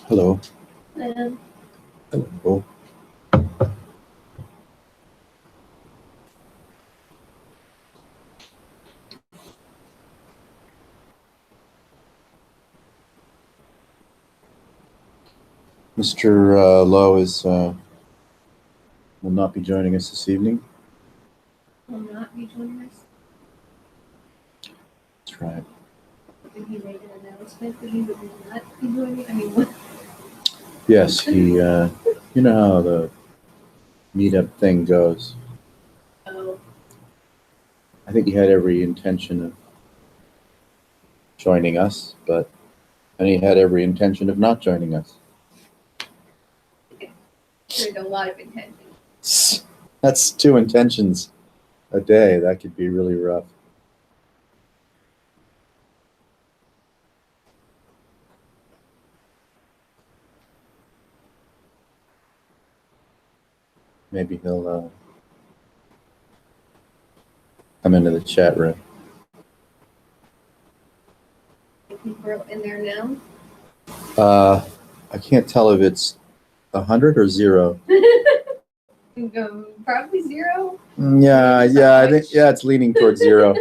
Hello. Um, Hello. Mr. Lowe will not be joining us this evening. will not be joining us. That's right. Did he make an announcement that he would not be joining? I mean, what? Yes, he. You know how the meetup thing goes. Oh, I think he had every intention of joining us, and he had every intention of not joining us. there's a lot of intention. That's two intentions a day. That could be really rough. Maybe he'll come into the chat room. People in there now. I can't tell if it's 100 or 0. Probably 0. Yeah. I think it's leaning towards 0.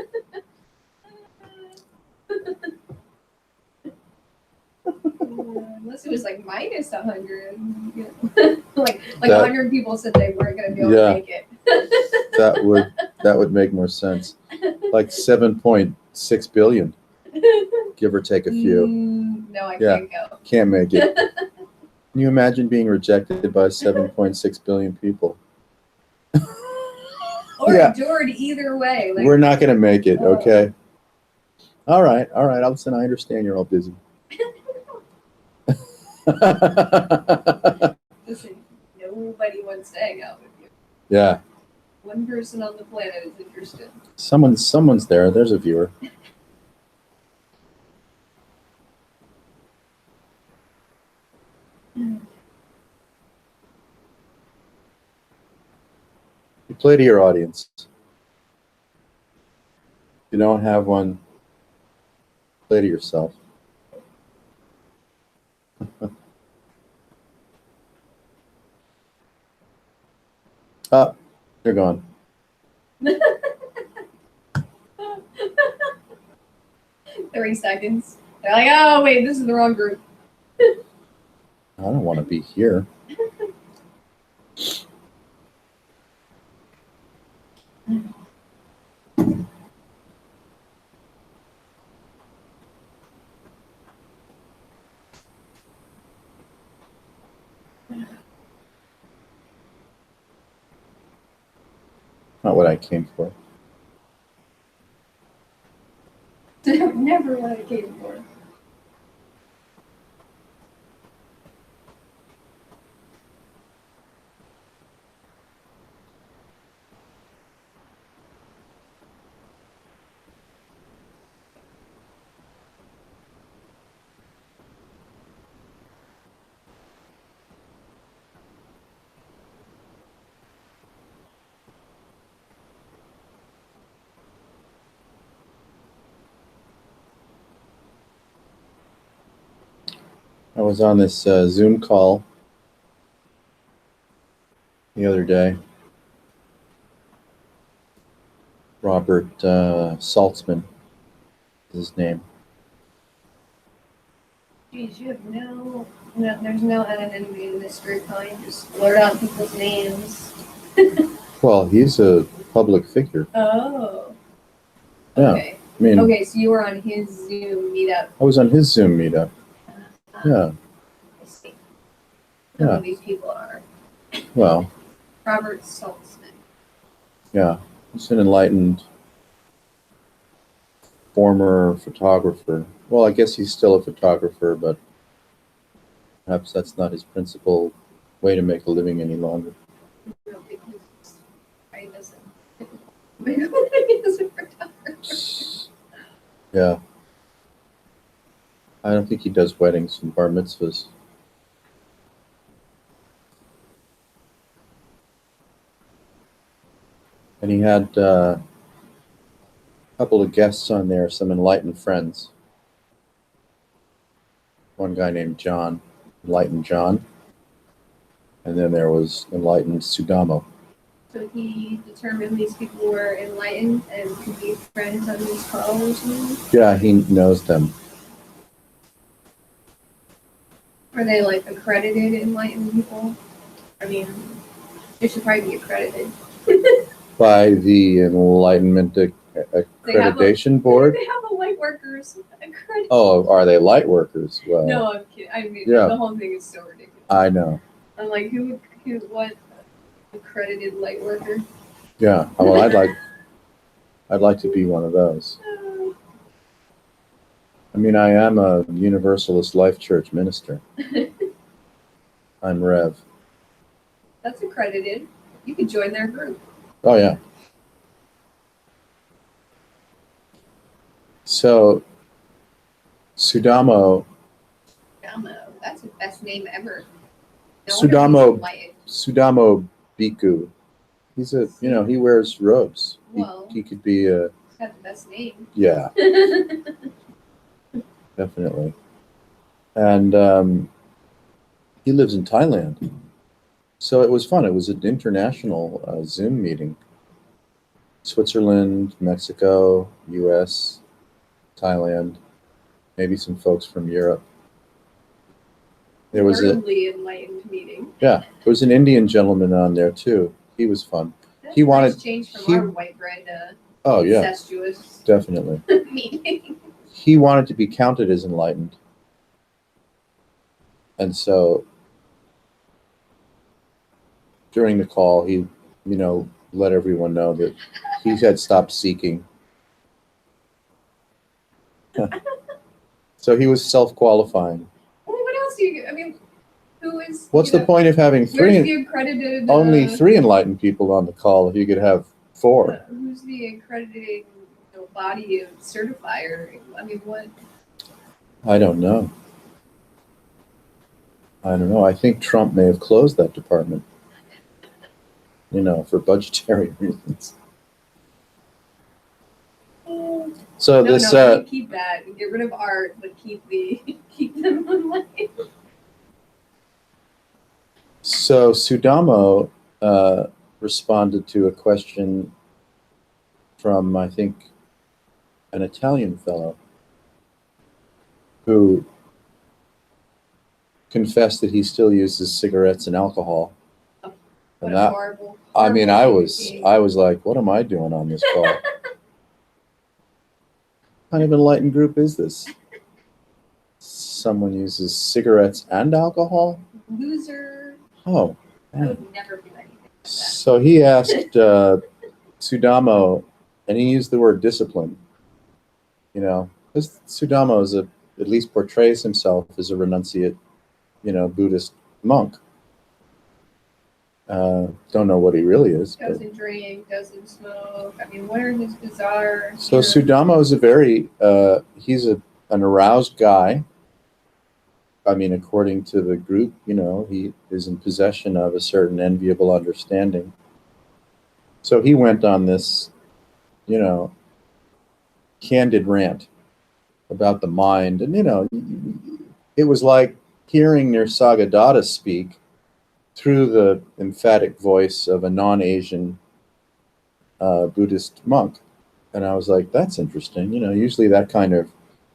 Unless it was like minus 100. like 100 people said they weren't going to be able to make it. that would make more sense. Like 7.6 billion, give or take a few. No, I can't go. Can't make it. Can you imagine being rejected by 7.6 billion people? Or adored either way. We're not going to make it, okay? All right. Listen, I understand you're all busy. Listen, nobody wants to hang out with you. Yeah. One person on the planet is interested. Someone's there. There's a viewer. You play to your audience. If you don't have one, play to yourself. Oh, they're gone. 30 seconds. They're like, oh, wait, this is the wrong group. I don't want to be here. Not what I came for. Never what I came for. I was on this Zoom call the other day. Robert Saltzman is his name. Geez, you have no, there's no anonymity in this group, huh? You just blurt out people's names. Well, he's a public figure. Oh. Yeah. Okay. I mean, okay, so you were on his Zoom meetup. I was on his Zoom meetup. Yeah. I see. Yeah. Who these people are. Well. Robert Saltzman. Yeah. He's an enlightened former photographer. Well, I guess he's still a photographer, but perhaps that's not his principal way to make a living any longer. No, because he doesn't make a living as a photographer. Yeah. I don't think he does weddings and bar mitzvahs. And he had a couple of guests on there, some enlightened friends. One guy named John. Enlightened John, and then there was Enlightened Sudamo. So he determined these people were enlightened and could be friends on these calls or something? Yeah, he knows them. Are they like accredited enlightened people? I mean, they should probably be accredited. By the Enlightenment Accreditation Board. They have a light workers accredited. Oh, are they light workers? Well, No, I'm kidding. I mean, Yeah. the whole thing is so ridiculous. I know. I'm like, what accredited light worker? Yeah. Well, I'd like to be one of those. I mean, I am a Universalist Life Church minister. I'm Rev. That's accredited. You could join their group. Oh, yeah. So, Sudamo, Damo. That's the best name ever. No Sudamo- wonder he's enlightened. Sudamo Bhikkhu. He's a, you know, he wears robes. Well. He could be a, He's got the best name. yeah, definitely. And he lives in Thailand. So it was fun. It was an international Zoom meeting. Switzerland, Mexico, US, Thailand, maybe some folks from Europe. There was Worldly enlightened meeting. there was an Indian gentleman on there too. He was fun. That's He a wanted- nice change from he- our white bread Oh yeah, incestuous definitely. meeting. He wanted to be counted as enlightened. And so during the call, he, you know, let everyone know that he had stopped seeking. So he was self-qualifying. Well, what else do you? I mean, who is? What's the point of having Where's the accredited? only three enlightened people on the call if you could have four? Who's the accrediting body of certifier? I mean, what? I don't know. I think Trump may have closed that department, you know, for budgetary reasons. So No, this, keep that. Get rid of art, but keep them online. so Sudamo responded to a question from, I think, an Italian fellow who confessed that he still uses cigarettes and alcohol. What And a that, horrible, I mean, horrible I was like, what am I doing on this call? What kind of enlightened group is this? Someone uses cigarettes and alcohol? loser. Oh, I man. would never do anything like that. So he asked Sudamo, and he used the word discipline. You know, this Sudamo is at least portrays himself as a renunciate, you know, Buddhist monk. Don't know what he really is. But. Doesn't drink, doesn't smoke. I mean, what are his bizarre? So Sudamo is a very, he's an aroused guy. I mean, according to the group, you know, he is in possession of a certain enviable understanding. So he went on this, you know, candid rant about the mind. And, you know, it was like hearing Nisargadatta speak through the emphatic voice of a non-Asian Buddhist monk. And I was like, that's interesting. You know, usually that kind of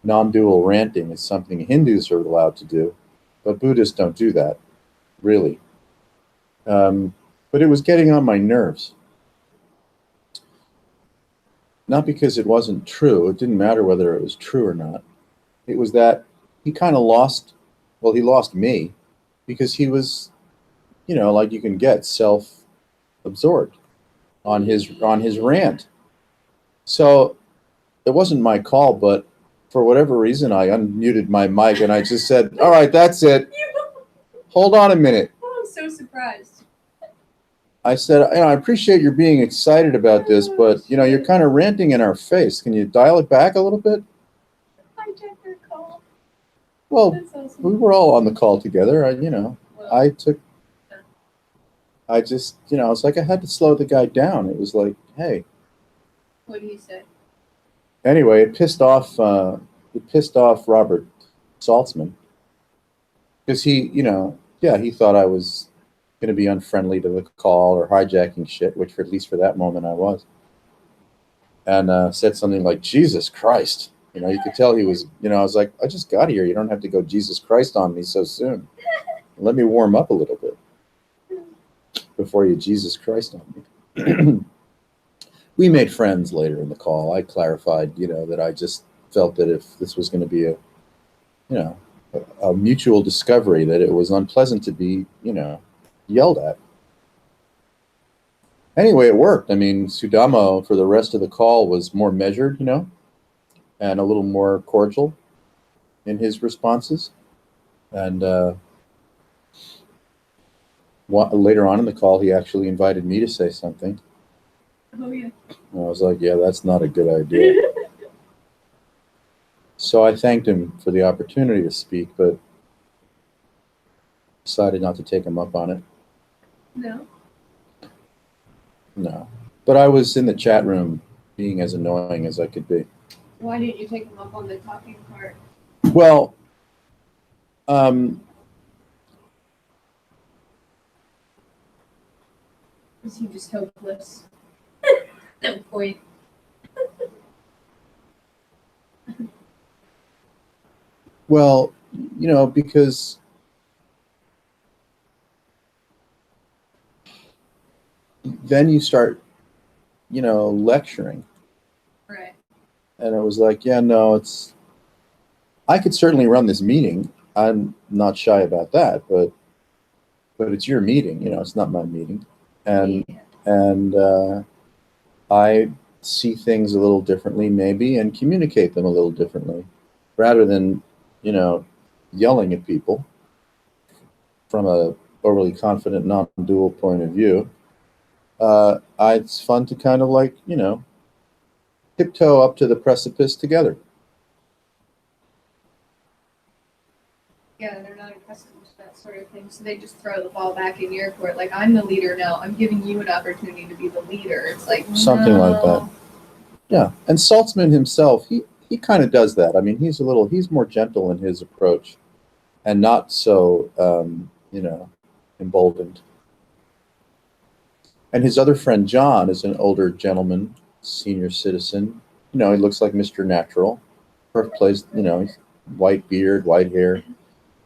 non-dual ranting is something Hindus are allowed to do, but Buddhists don't do that, really. But it was getting on my nerves. Not because it wasn't true. It didn't matter whether it was true or not. It was that he kind of lost, well, he lost me because he was, you know, like you can get self-absorbed on his rant. So it wasn't my call, but for whatever reason, I unmuted my mic and I just said, all right, that's it. Hold on a minute. Oh, I'm so surprised. I said, you know, I appreciate your being excited about this, but, you know, you're kind of ranting in our face. Can you dial it back a little bit? Hijack your call. Well, That's awesome. we were all on the call together. You know, Well, I just, you know, it's like I had to slow the guy down. It was like, hey. what do you say? Anyway, it pissed off Robert Saltzman. because he, he thought I was going to be unfriendly to the call or hijacking shit, which for at least for that moment I was, and said something like Jesus Christ. You could tell he was. I was like, I just got here. You don't have to go Jesus Christ on me so soon. Let me warm up a little bit before you Jesus Christ on me. We made friends later in the call. I clarified, that I just felt that if this was going to be a mutual discovery, that it was unpleasant to be, yelled at. Anyway, it worked. I mean, Sudamo for the rest of the call was more measured, and a little more cordial in his responses. And later on in the call, he actually invited me to say something. Oh, yeah. And I was like, yeah, that's not a good idea. So I thanked him for the opportunity to speak, but decided not to take him up on it. No. No. But I was in the chat room being as annoying as I could be. Why didn't you take him up on the talking part? Well, Was he just hopeless? No point. well, because then you start, lecturing. Right. And it was like, yeah, no, I could certainly run this meeting. I'm not shy about that, but it's your meeting, it's not my meeting. And Yeah. and I see things a little differently maybe and communicate them a little differently rather than, yelling at people from a overly confident, non-dual point of view. It's fun to kind of like, tiptoe up to the precipice together. Yeah, they're not accustomed to that sort of thing, so they just throw the ball back in your court. Like, I'm the leader now. I'm giving you an opportunity to be the leader. It's like Something no. like that. Yeah, and Saltzman himself, he kind of does that. I mean, he's more gentle in his approach, and not so, emboldened. And his other friend John is an older gentleman, senior citizen. He looks like Mr. Natural, birthplace. He's white beard, white hair,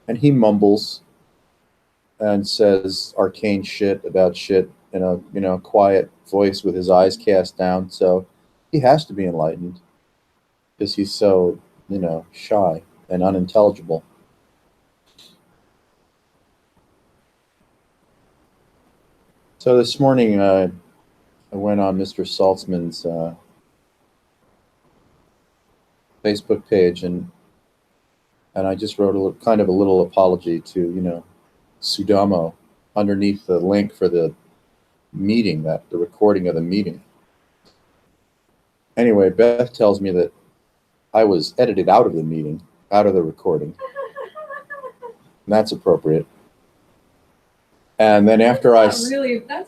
and he mumbles and says arcane shit about shit in a quiet voice with his eyes cast down. So he has to be enlightened because he's so shy and unintelligible. So this morning I went on Mr. Saltzman's Facebook page and I just wrote a little apology to Sudamo underneath the link for the meeting, the recording of the meeting. Anyway, Beth tells me that I was edited out of the meeting, out of the recording. And that's appropriate. And then after that's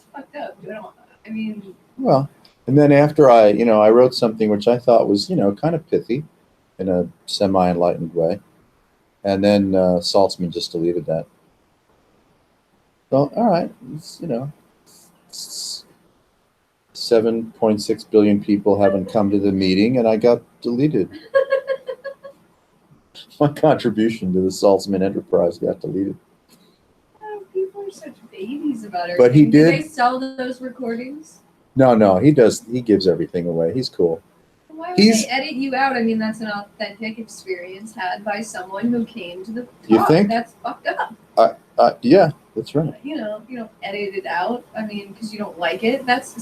fucked up. I mean. Well, and then after I wrote something which I thought was, kind of pithy in a semi-enlightened way. And then Saltzman just deleted that. Well, all right. It's, 7.6 billion people haven't come to the meeting, and I got deleted. My contribution to the Saltzman enterprise got deleted. Oh, people are such babies about everything. But he did. Do they sell those recordings? No, he does. He gives everything away. He's cool. Why would they edit you out? I mean, that's an authentic experience had by someone who came to the talk. You think? That's fucked up. Yeah, that's right. You don't edit it out. I mean, because you don't like it. That's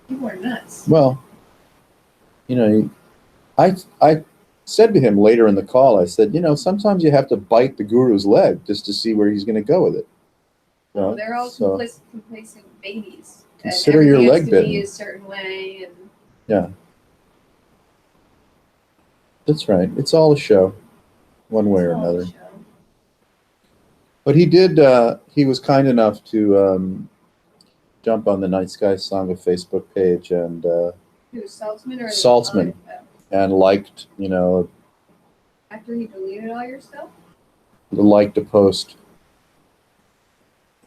people are nuts. Well, I said to him later in the call, I said, sometimes you have to bite the guru's leg just to see where he's going to go with it. They're all complacent babies. Consider your leg bitten. Be a certain way, and yeah, that's right. It's all a show, one way or another. But he did. He was kind enough to jump on the Night Sky Sangha Facebook page and who's Saltzman or Saltzman, and liked. After he deleted all your stuff. liked a post.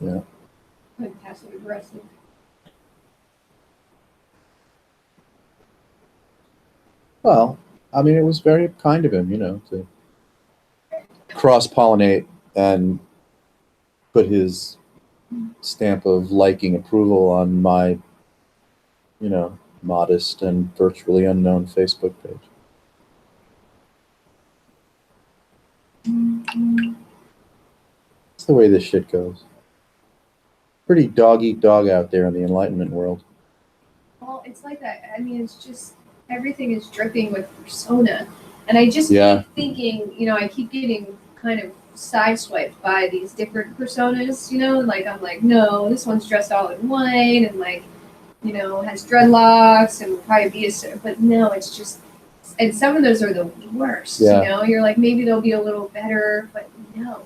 Yeah. Like passive aggressive. Well, I mean, it was very kind of him, to cross-pollinate and put his stamp of liking approval on my, modest and virtually unknown Facebook page. That's the way this shit goes. Pretty dog eat dog out there in the Enlightenment world. Well, it's like that. I mean, it's just everything is dripping with persona, and I just Yeah. keep thinking, I keep getting kind of sideswiped by these different personas, like I'm like, no, this one's dressed all in white and like, has dreadlocks and will probably be but no, it's just, and some of those are the worst, Yeah. you're like, maybe they'll be a little better, but no.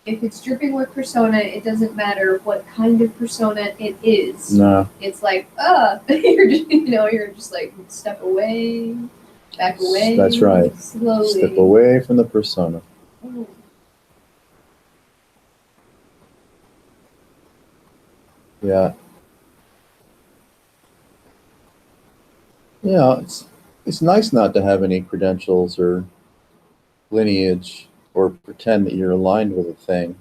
If it's dripping with persona, it doesn't matter what kind of persona it is. No. It's like, you're just like, step away, back away. That's right. Slowly. Step away from the persona. Oh. Yeah. Yeah, it's nice not to have any credentials or lineage or pretend that you're aligned with a thing.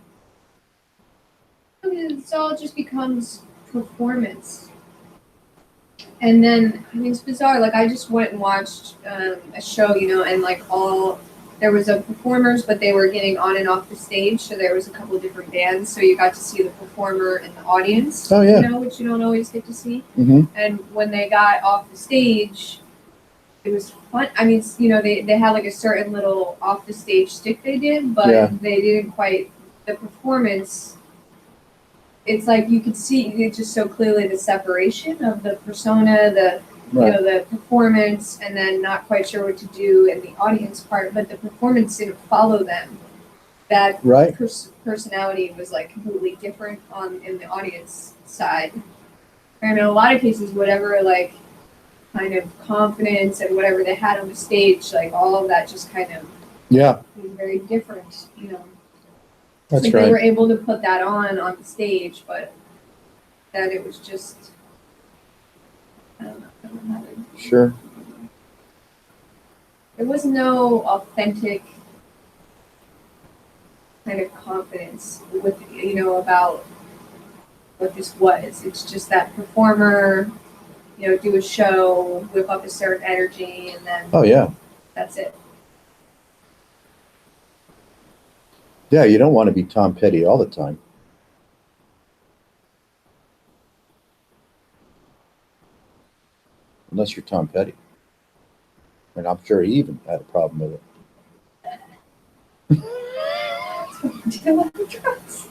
I mean, it's all just becomes performance. And then, I mean, it's bizarre. Like, I just went and watched a show, and like there was a performers, but they were getting on and off the stage. So there was a couple of different bands. So you got to see the performer and the audience, Oh, yeah. which you don't always get to see. Mm-hmm. And when they got off the stage, it was fun. I mean, they had like a certain little off the stage stick they did, but Yeah. they didn't quite, the performance, it's like you could see it just so clearly the separation of the persona, Right. the performance, and then not quite sure what to do in the audience part, but the performance didn't follow them. That Right. personality was like completely different in the audience side. And in a lot of cases, whatever like kind of confidence and whatever they had on the stage, like all of that just kind of Yeah. was very different, That's like right. they were able to put that on the stage, but then it was just, I don't know how to, Sure. there was no authentic kind of confidence with, about what this was. It's just that performer, do a show, whip up a certain energy, and then Oh, yeah. that's it. Yeah, you don't want to be Tom Petty all the time. Unless you're Tom Petty. And I'm sure he even had a problem with it. Do you like drugs?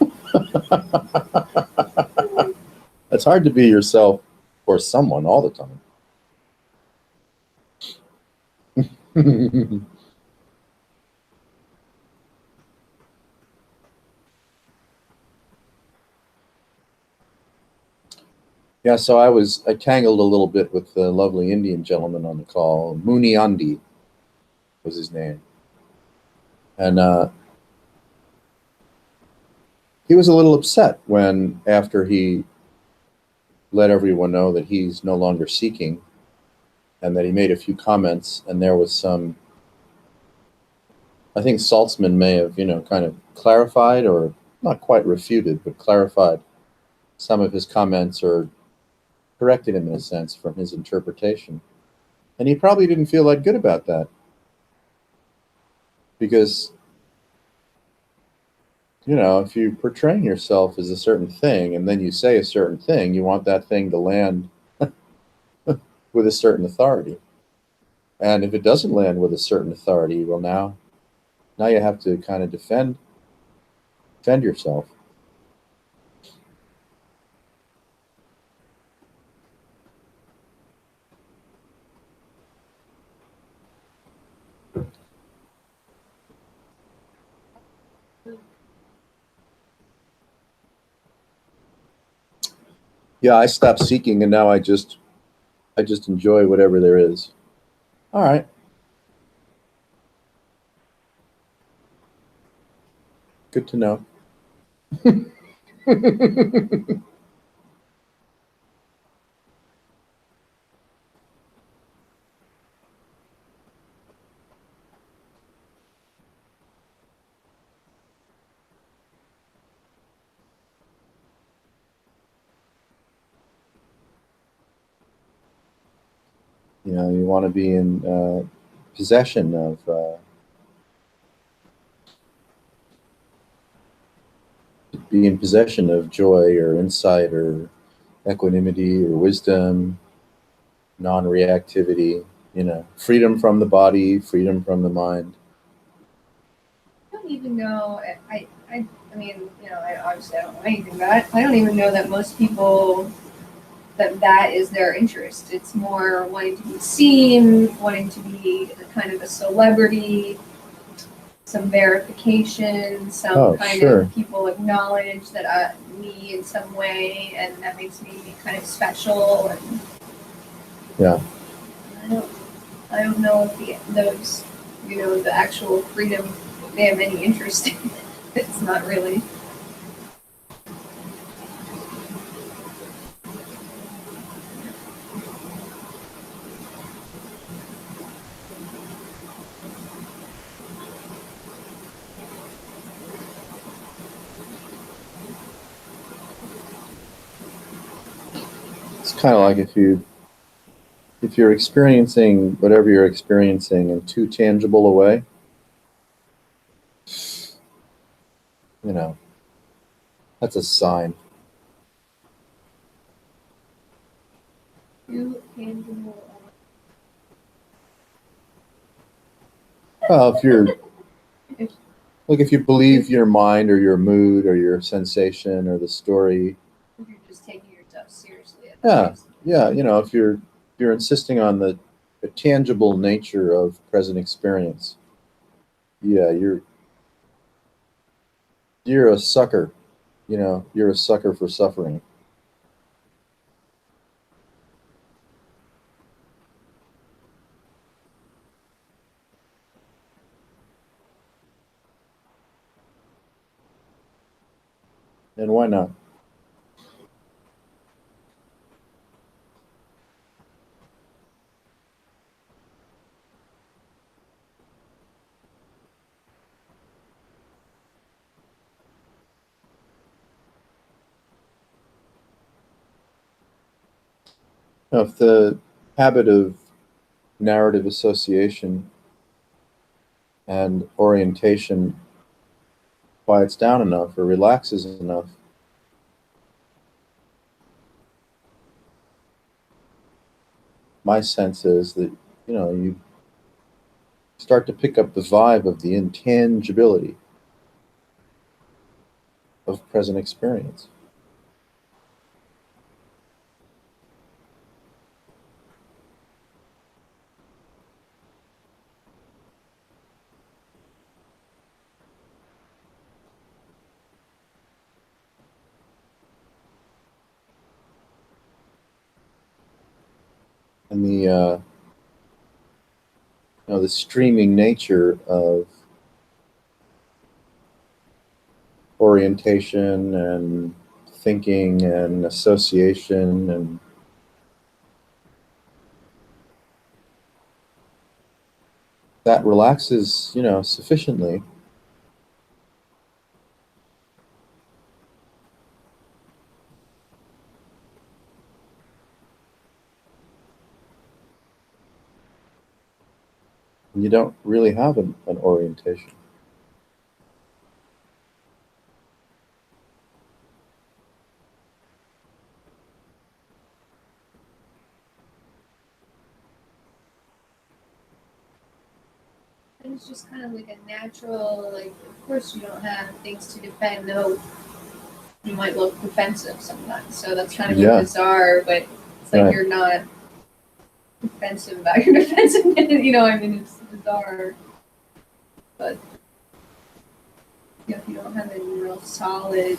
It's hard to be yourself or someone all the time. Yeah, so I tangled a little bit with the lovely Indian gentleman on the call. Muni Andi was his name. And he was a little upset when, after he let everyone know that he's no longer seeking, and that he made a few comments, and there was some, I think Saltzman may have, kind of clarified, or not quite refuted, but clarified some of his comments, or corrected him in a sense from his interpretation. And he probably didn't feel that good about that. Because, if you're portraying yourself as a certain thing, and then you say a certain thing, you want that thing to land with a certain authority. And if it doesn't land with a certain authority, well, now you have to kind of defend yourself. Yeah, I stopped seeking, and now I just enjoy whatever there is. All right. Good to know. You know, you want to be in possession of be in possession of joy or insight or equanimity or wisdom, non-reactivity. You know, freedom from the body, freedom from the mind. I don't even know. I mean, you know, I obviously I don't know anything about it. I don't even know that most people that is their interest. It's more wanting to be seen, wanting to be a kind of a celebrity, some verification, some Oh, kind sure. of people acknowledge that me in some way, and that makes me kind of special. And Yeah. I don't, I don't know if those, you know, the actual freedom they have any interest in. It's not really. It's kind of like if you're experiencing whatever you're experiencing in too tangible a way, you know, that's a sign. Too tangible. Well, if you're like if you believe your mind or your mood or your sensation or the story, If you're just taking yourself seriously at yeah, times. yeah, you know, if you're insisting on the tangible nature of present experience, yeah, you're a sucker. You know, you're a sucker for suffering. And why not? Now, if the habit of narrative association and orientation quiets down enough or relaxes enough, my sense is that, you know, you start to pick up the vibe of the intangibility of present experience. And the streaming nature of orientation and thinking and association, and that relaxes, you know, sufficiently. And you don't really have an orientation. And it's just kind of like a natural, like, of course you don't have things to defend, though you might look defensive sometimes. So that's kind of Yeah. bizarre, but it's like Right. you're not defensive about your defensiveness, you know, I mean, it's bizarre. But you know, if you don't have any real solid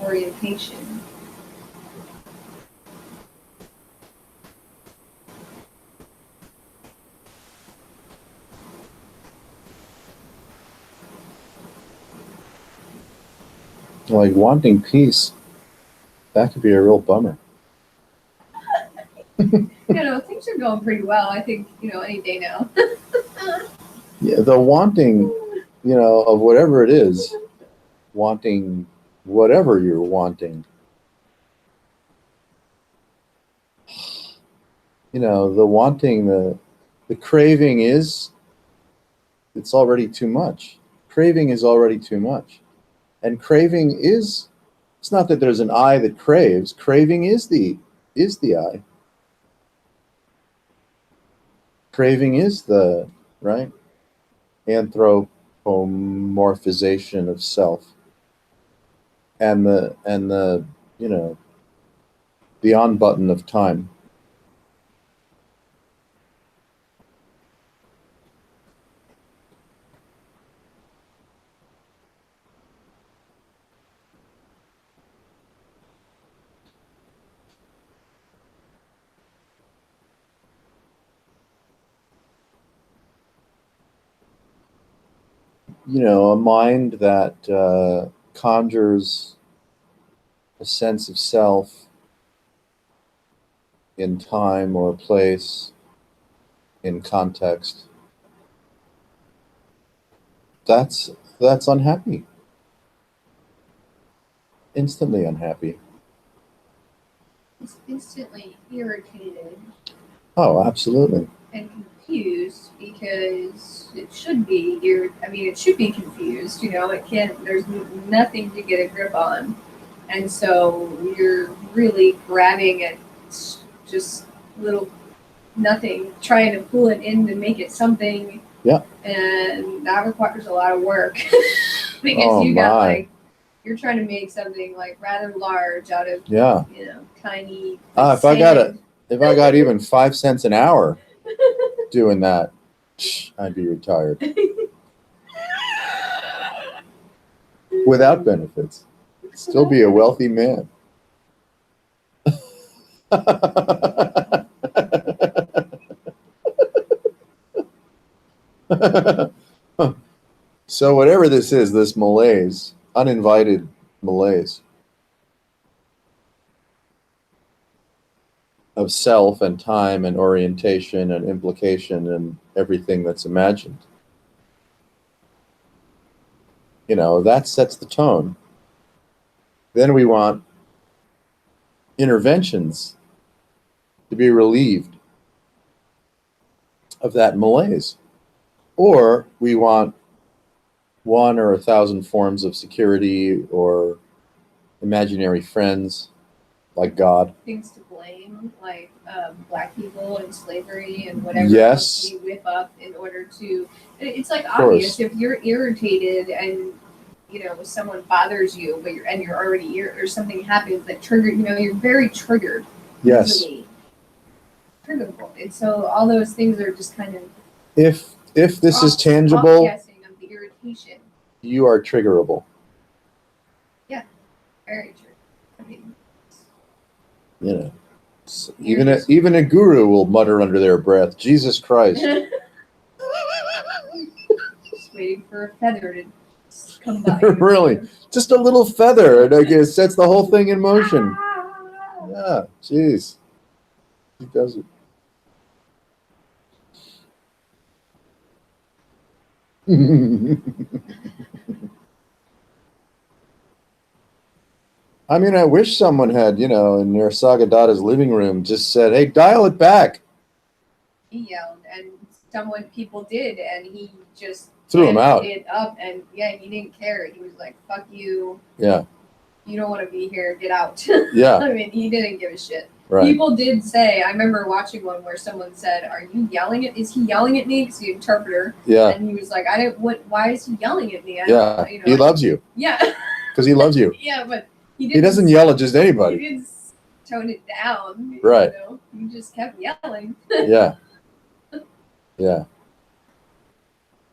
orientation. Like wanting peace, that could be a real bummer. Things are going pretty well. I think, any day now. Yeah, the wanting, of whatever it is, wanting whatever you're wanting. The wanting, the craving it's already too much. Craving is already too much. And craving it's not that there's an I that craves. Craving is the I. Craving is the, right? Anthropomorphization of self. And the the on button of time. A mind that conjures a sense of self in time or place, in context, that's unhappy. Instantly unhappy. It's instantly irritated. Oh, absolutely. And confused because it should be. It should be confused. It can't. There's nothing to get a grip on, and so you're really grabbing at just little nothing, trying to pull it in to make it something. Yeah. And that requires a lot of work because you're trying to make something like rather large out of tiny. If I got even 5 cents an hour doing that, I'd be retired. Without benefits. Still be a wealthy man. So whatever this is, this malaise, uninvited malaise of self and time and orientation and implication and everything that's imagined, that sets the tone. Then we want interventions to be relieved of that malaise. Or we want 1 or 1,000 forms of security or imaginary friends like God. Things to blame, like black people and slavery and whatever yes. else we whip up in order to. It's like obvious if you're irritated and someone bothers you, but you're already or something happens that triggered. You're very triggered. Yes. Easily. Triggerable, and so all those things are just kind of. If this is tangible, of the irritation. You are triggerable. Yeah, very true. Even a guru will mutter under their breath, "Jesus Christ." Just waiting for a feather to come by. Really, just a little feather, and it sets the whole thing in motion. Yeah, jeez, he does it. I wish someone had, in Nisargadatta's living room just said, "Hey, dial it back." He yelled, and people did, and he just threw him out. It up, and he didn't care. He was like, "Fuck you." Yeah. You don't want to be here. Get out. Yeah. He didn't give a shit. Right. People did say, I remember watching one where someone said, "Are you yelling at? Is he yelling at me?" Because the interpreter. Yeah. And he was like, Why is he yelling at me? He loves you. Yeah. Because he loves you. Yeah, but he doesn't yell at just anybody. He didn't tone it down. Right. He just kept yelling. Yeah. Yeah.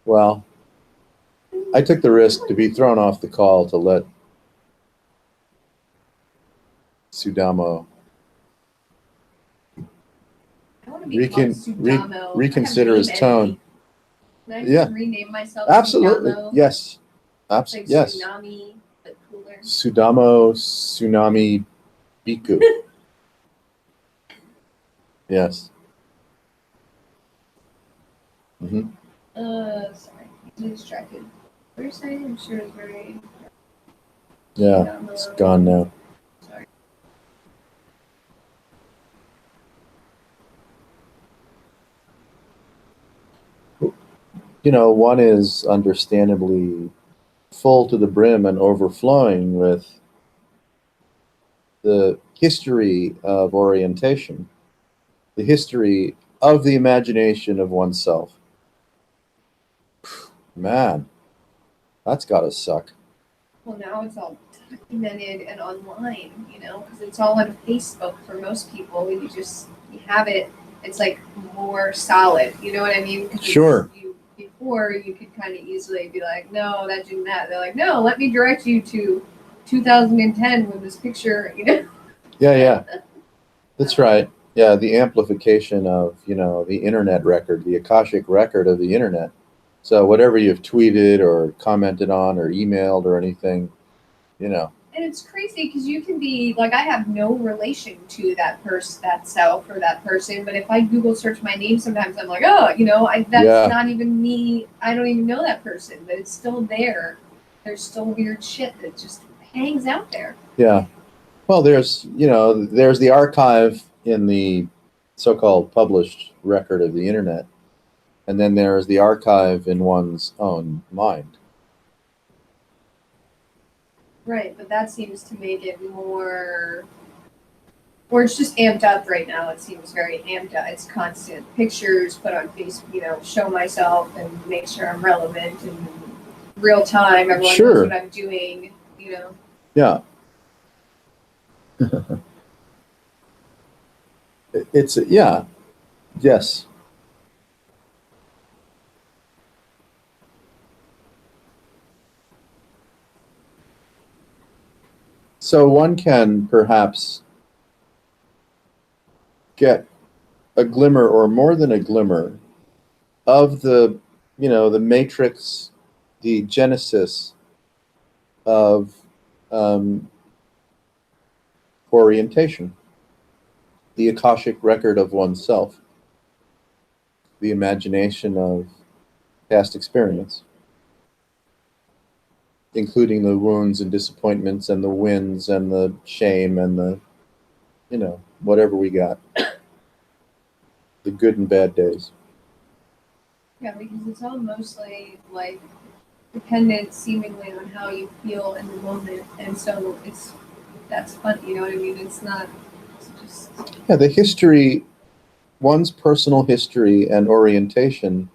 Well, I took the risk to be thrown off the call to let Sudamo reconsider his tone. Can I just rename myself? Absolutely. Sudamo? Yes. Like yes. Tsunami, but cooler. there. Sudamo Tsunami Biku. Yes. Hmm. Sorry, I'm distracted. First site, I'm sure is very. Yeah, it's gone now. Sorry. You know, one is understandably full to the brim and overflowing with the history of orientation, the history of the imagination of oneself. Man, that's gotta suck. Well, now it's all documented and online, you know, because it's all on Facebook for most people. When you have it, it's like more solid. You know what I mean? 'Cause it's- Sure. Before you could kind of easily be like, no, that didn't that. They're like, no, let me direct you to 2010 when this picture, you know. Yeah, that's right. Yeah, the amplification of, you know, the internet record, the Akashic record of the internet. So whatever you've tweeted or commented on or emailed or anything, you know. And it's crazy because you can be like, I have no relation to that person, that self, or that person. But if I Google search my name, sometimes I'm like, oh, you know, that's Yeah. not even me. I don't even know that person, but it's still there. There's still weird shit that just hangs out there. Yeah. Well, there's, you know, there's the archive in the so-called published record of the internet, and then there's the archive in one's own mind. Right, but that seems to make it more, or it's just amped up right now. It seems very amped up. It's constant pictures put on Facebook, you know, show myself and make sure I'm relevant and real time. Everyone Sure. knows what I'm doing, you know. Yeah. It's, yeah. Yes. So one can perhaps get a glimmer or more than a glimmer of the, you know, the matrix, the genesis of orientation, the Akashic record of oneself, the imagination of past experience, including the wounds and disappointments and the wins and the shame and the, you know, whatever we got, the good and bad days. Yeah, because it's all mostly like dependent seemingly on how you feel in the moment. And so that's fun, you know what I mean? It's not, it's just, Yeah, the history, one's personal history and orientation,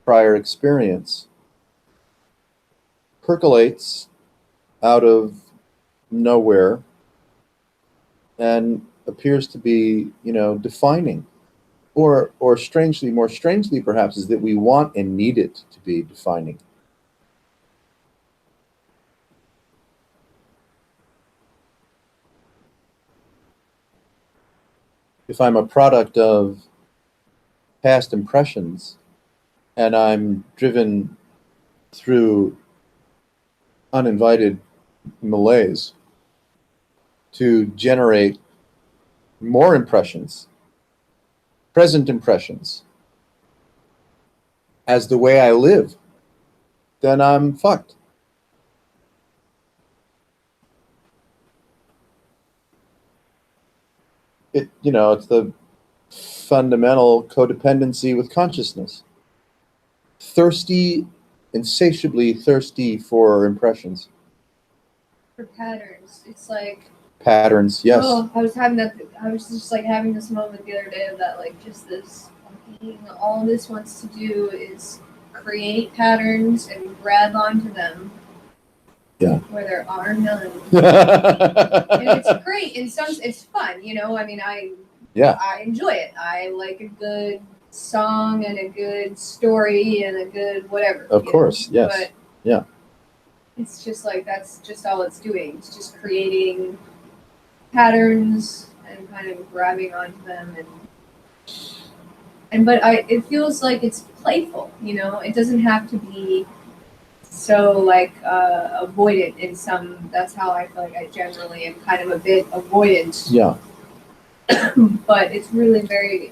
prior experience, percolates out of nowhere and appears to be, you know, defining. Or strangely, more strangely perhaps, is that we want and need it to be defining. If I'm a product of past impressions and I'm driven through uninvited malaise to generate more impressions, present impressions, as the way I live, then I'm fucked. It, you know, it's the fundamental codependency with consciousness. Thirsty, insatiably thirsty for impressions. for patterns. It's like, Patterns, yes. oh, I was just like having this moment the other day of that, like just this, all this wants to do is create patterns and grab onto them. Yeah. Where there are none. And it's great. In some, it's fun, you know. I mean, I enjoy it. I like a good song and a good story and a good whatever. Of course, yes. But yeah. It's just like that's just all it's doing. It's just creating patterns and kind of grabbing onto them but it feels like it's playful, you know. It doesn't have to be so like avoidant in some. That's how I feel like I generally am kind of a bit avoidant. Yeah. But it's really very.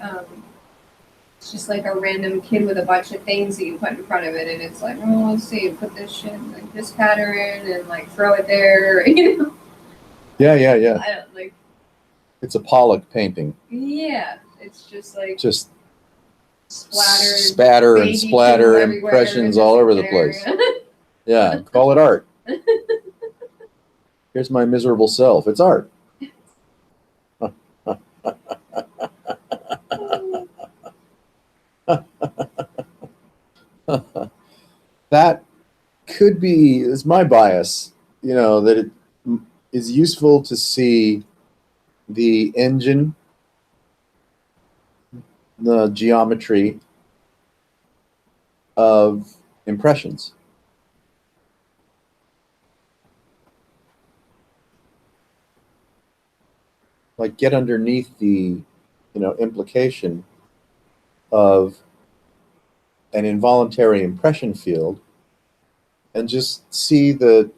It's just like a random kid with a bunch of things that you put in front of it, and it's like, oh, let's see, put this shit in like this pattern, and like throw it there. You know. Yeah, yeah, yeah. I don't like. It's a Pollock painting. Yeah, it's just like Just splatter, spatter and baby splatter poo everywhere, impressions all over the there. place. Yeah, call it art. Here's my miserable self. It's art. That could be, is my bias, you know, that it is useful to see the engine, the geometry of impressions. Like get underneath the, implication of an involuntary impression field and just see the,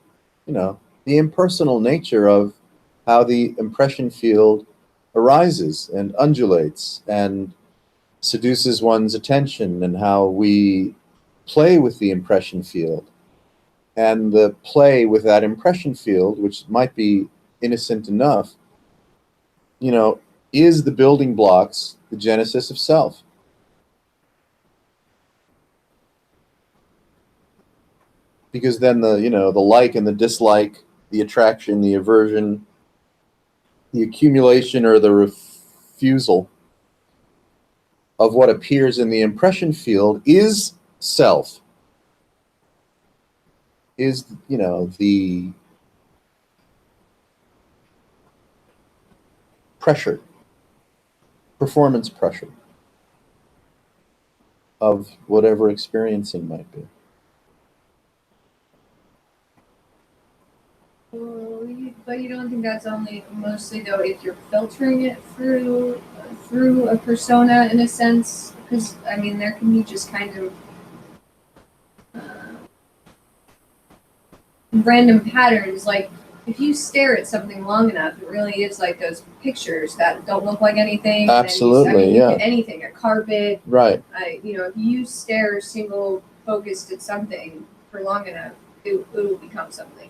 the impersonal nature of how the impression field arises and undulates and seduces one's attention, and how we play with the impression field. And the play with that impression field, which might be innocent enough, is the building blocks, the genesis of self. Because then the like and the dislike, the attraction, the aversion, the accumulation or the refusal of what appears in the impression field is self, is, the pressure, performance pressure of whatever experiencing might be. But you don't think that's only mostly though if you're filtering it through a persona in a sense? Because I mean, there can be just kind of random patterns. Like if you stare at something long enough, it really is like those pictures that don't look like anything. Absolutely, yeah. Anything, a carpet. Right. If you stare single focused at something for long enough, it will become something.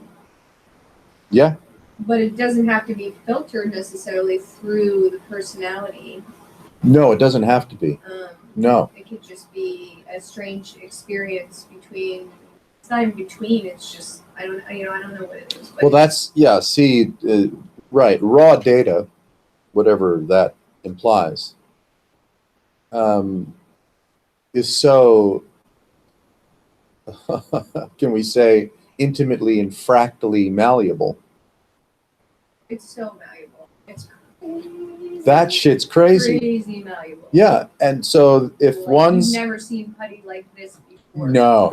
Yeah. But it doesn't have to be filtered necessarily through the personality. No, it doesn't have to be. No. It could just be a strange experience between. It's not even between. It's just I don't know what it is. But well, that's See, right, raw data, whatever that implies, is so. Can we say intimately and fractally malleable? It's so malleable. It's crazy. That shit's crazy. Crazy malleable. Yeah, and so if one's you've never seen putty like this before. No,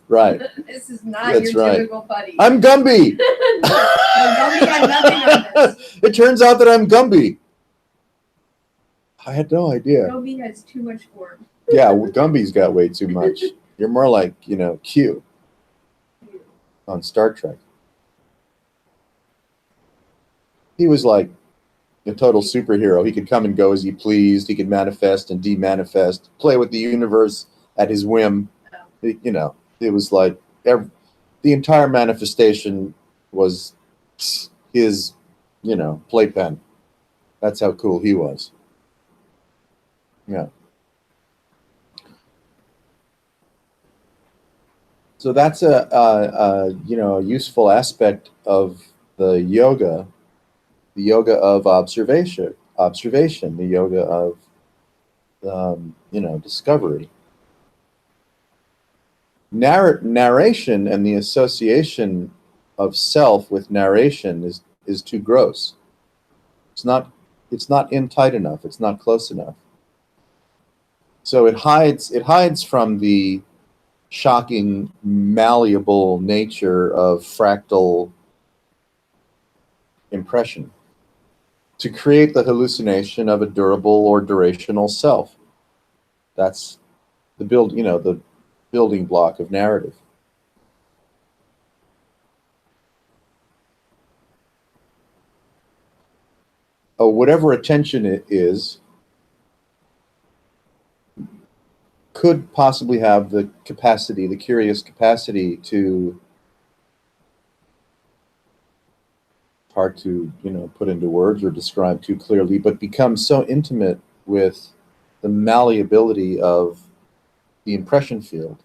right. This is not That's your right. typical putty. I'm Gumby. No, Gumby had nothing on this. It turns out that I'm Gumby. I had no idea. Gumby has too much form. Yeah, well, Gumby's got way too much. You're more like, Q on Star Trek. He was like a total superhero. He could come and go as he pleased. He could manifest and demanifest, play with the universe at his whim. It was like the entire manifestation was his, playpen. That's how cool he was. Yeah. So that's a useful aspect of the yoga of observation, the yoga of discovery. Narration and the association of self with narration is too gross. It's not in tight enough. It's not close enough. So it hides from the shocking, malleable nature of fractal impression to create the hallucination of a durable or durational self. That's the building block of narrative. whatever attention it is could possibly have the capacity, the curious capacity to, hard to, put into words or describe too clearly, but become so intimate with the malleability of the impression field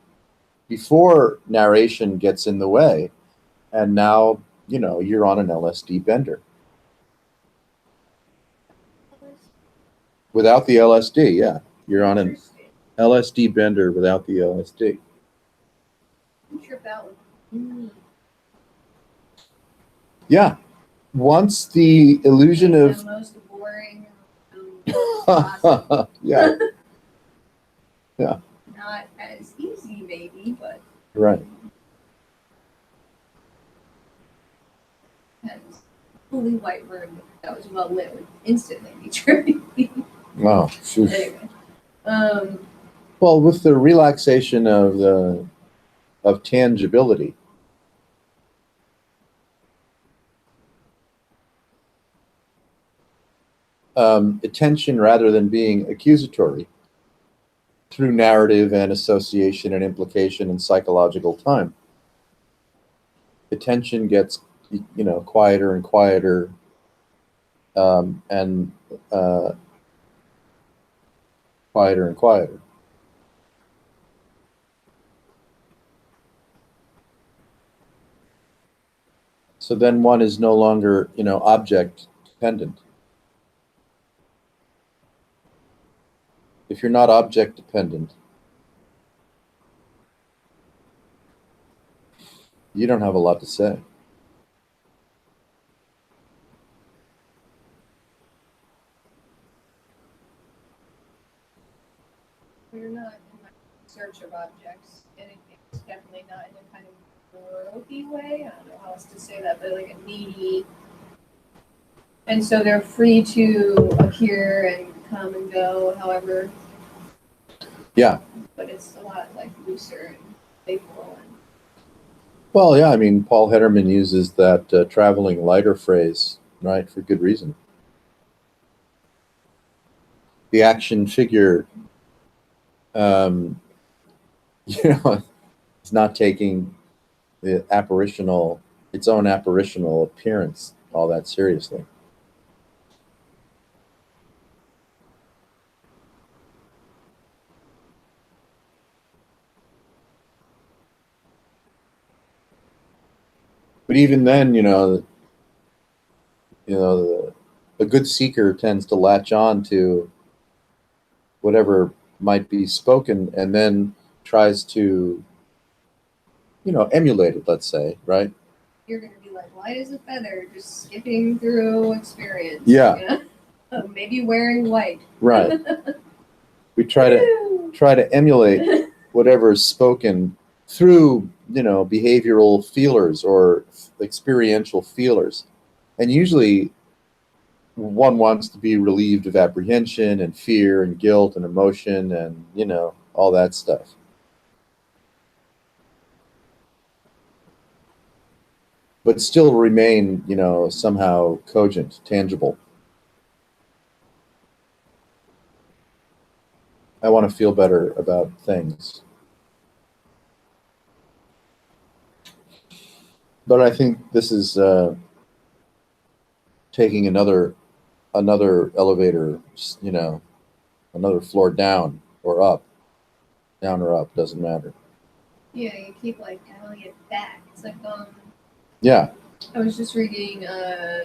before narration gets in the way. And now, you're on an LSD bender. Without the LSD, yeah. You're on an LSD bender without the LSD. You trip out with Yeah. Once the illusion the of most boring. yeah, yeah, Not as easy, maybe, but right. has fully white room that was well lit would instantly be trippy. Wow. Anyway, Well, with the relaxation of tangibility, attention rather than being accusatory through narrative and association and implication and psychological time, attention gets quieter and quieter, and quieter and quieter. So then one is no longer, object dependent. If you're not object dependent, you don't have a lot to say. we're not in my search of objects. It's definitely not in a kind of ropey way. I don't know how else to say that, but like a needy. And so they're free to appear and come and go, however. Yeah. But it's a lot like looser and playful. And Well, yeah, I mean, Paul Hederman uses that traveling lighter phrase, right, for good reason. The action figure, it's not taking the its own apparitional appearance all that seriously. But even then, a good seeker tends to latch on to whatever might be spoken and then tries to, emulate it, let's say, right? you're going to be like light as a feather, just skipping through experience. Yeah. Maybe wearing white. Right. We try to emulate whatever is spoken through, behavioral feelers or experiential feelers. And usually one wants to be relieved of apprehension and fear and guilt and emotion and, all that stuff. But still remain, somehow cogent, tangible. I want to feel better about things. But I think this is taking another elevator, another floor down or up. Down or up, doesn't matter. Yeah, you keep like dialing it back. It's like Yeah. I was just reading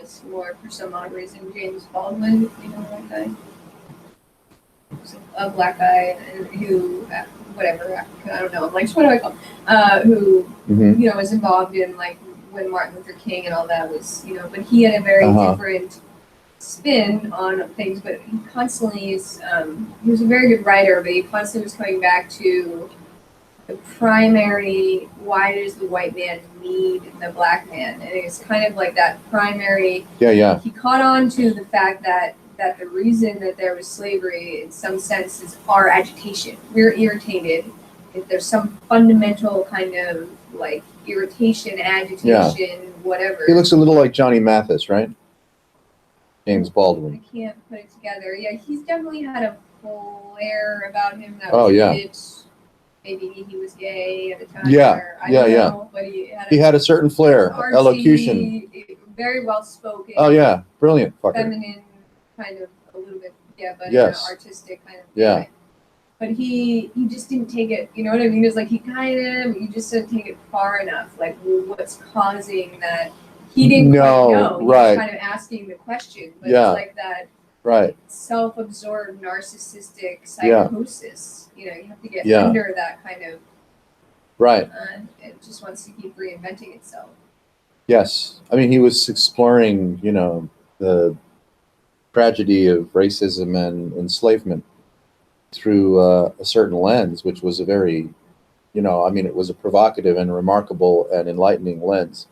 some more for some odd reason James Baldwin, that guy. A black guy who, whatever, I don't know. I'm like, what do I call him? Who, Mm-hmm. was involved in like when Martin Luther King and all that was, but he had a very different spin on things. But he constantly is, he was a very good writer, but he constantly was coming back to the primary, why does the white man need the black man? And it's kind of like that primary. Yeah. He caught on to the fact that the reason that there was slavery in some sense is our agitation. We're irritated. If there's some fundamental kind of like irritation, agitation, whatever. He looks a little like Johnny Mathis, right? James I Baldwin. can't put it together. Yeah, he's definitely had a flair about him that Oh, was yeah. a bit, maybe he was gay at the time. Yeah, Or, I yeah, don't yeah. know, but he had He had a certain flair, artsy, elocution. very well spoken. Oh yeah, brilliant fucker. Feminine, kind of a little bit, yeah, but Yes. artistic kind of. Yeah. Guy. But he just didn't take it. You know what I mean? It's like he you just didn't take it far enough. Like, what's causing that? He didn't quite know. He right. was kind of asking the question, but Yeah. it's like that Right. self-absorbed narcissistic psychosis. You know, you have to get Yeah. under that kind of. Right. It just wants to keep reinventing itself. Yes. I mean, he was exploring, you know, the tragedy of racism and enslavement through a certain lens, which was a very, you know, I mean, it was a provocative and remarkable and enlightening lens.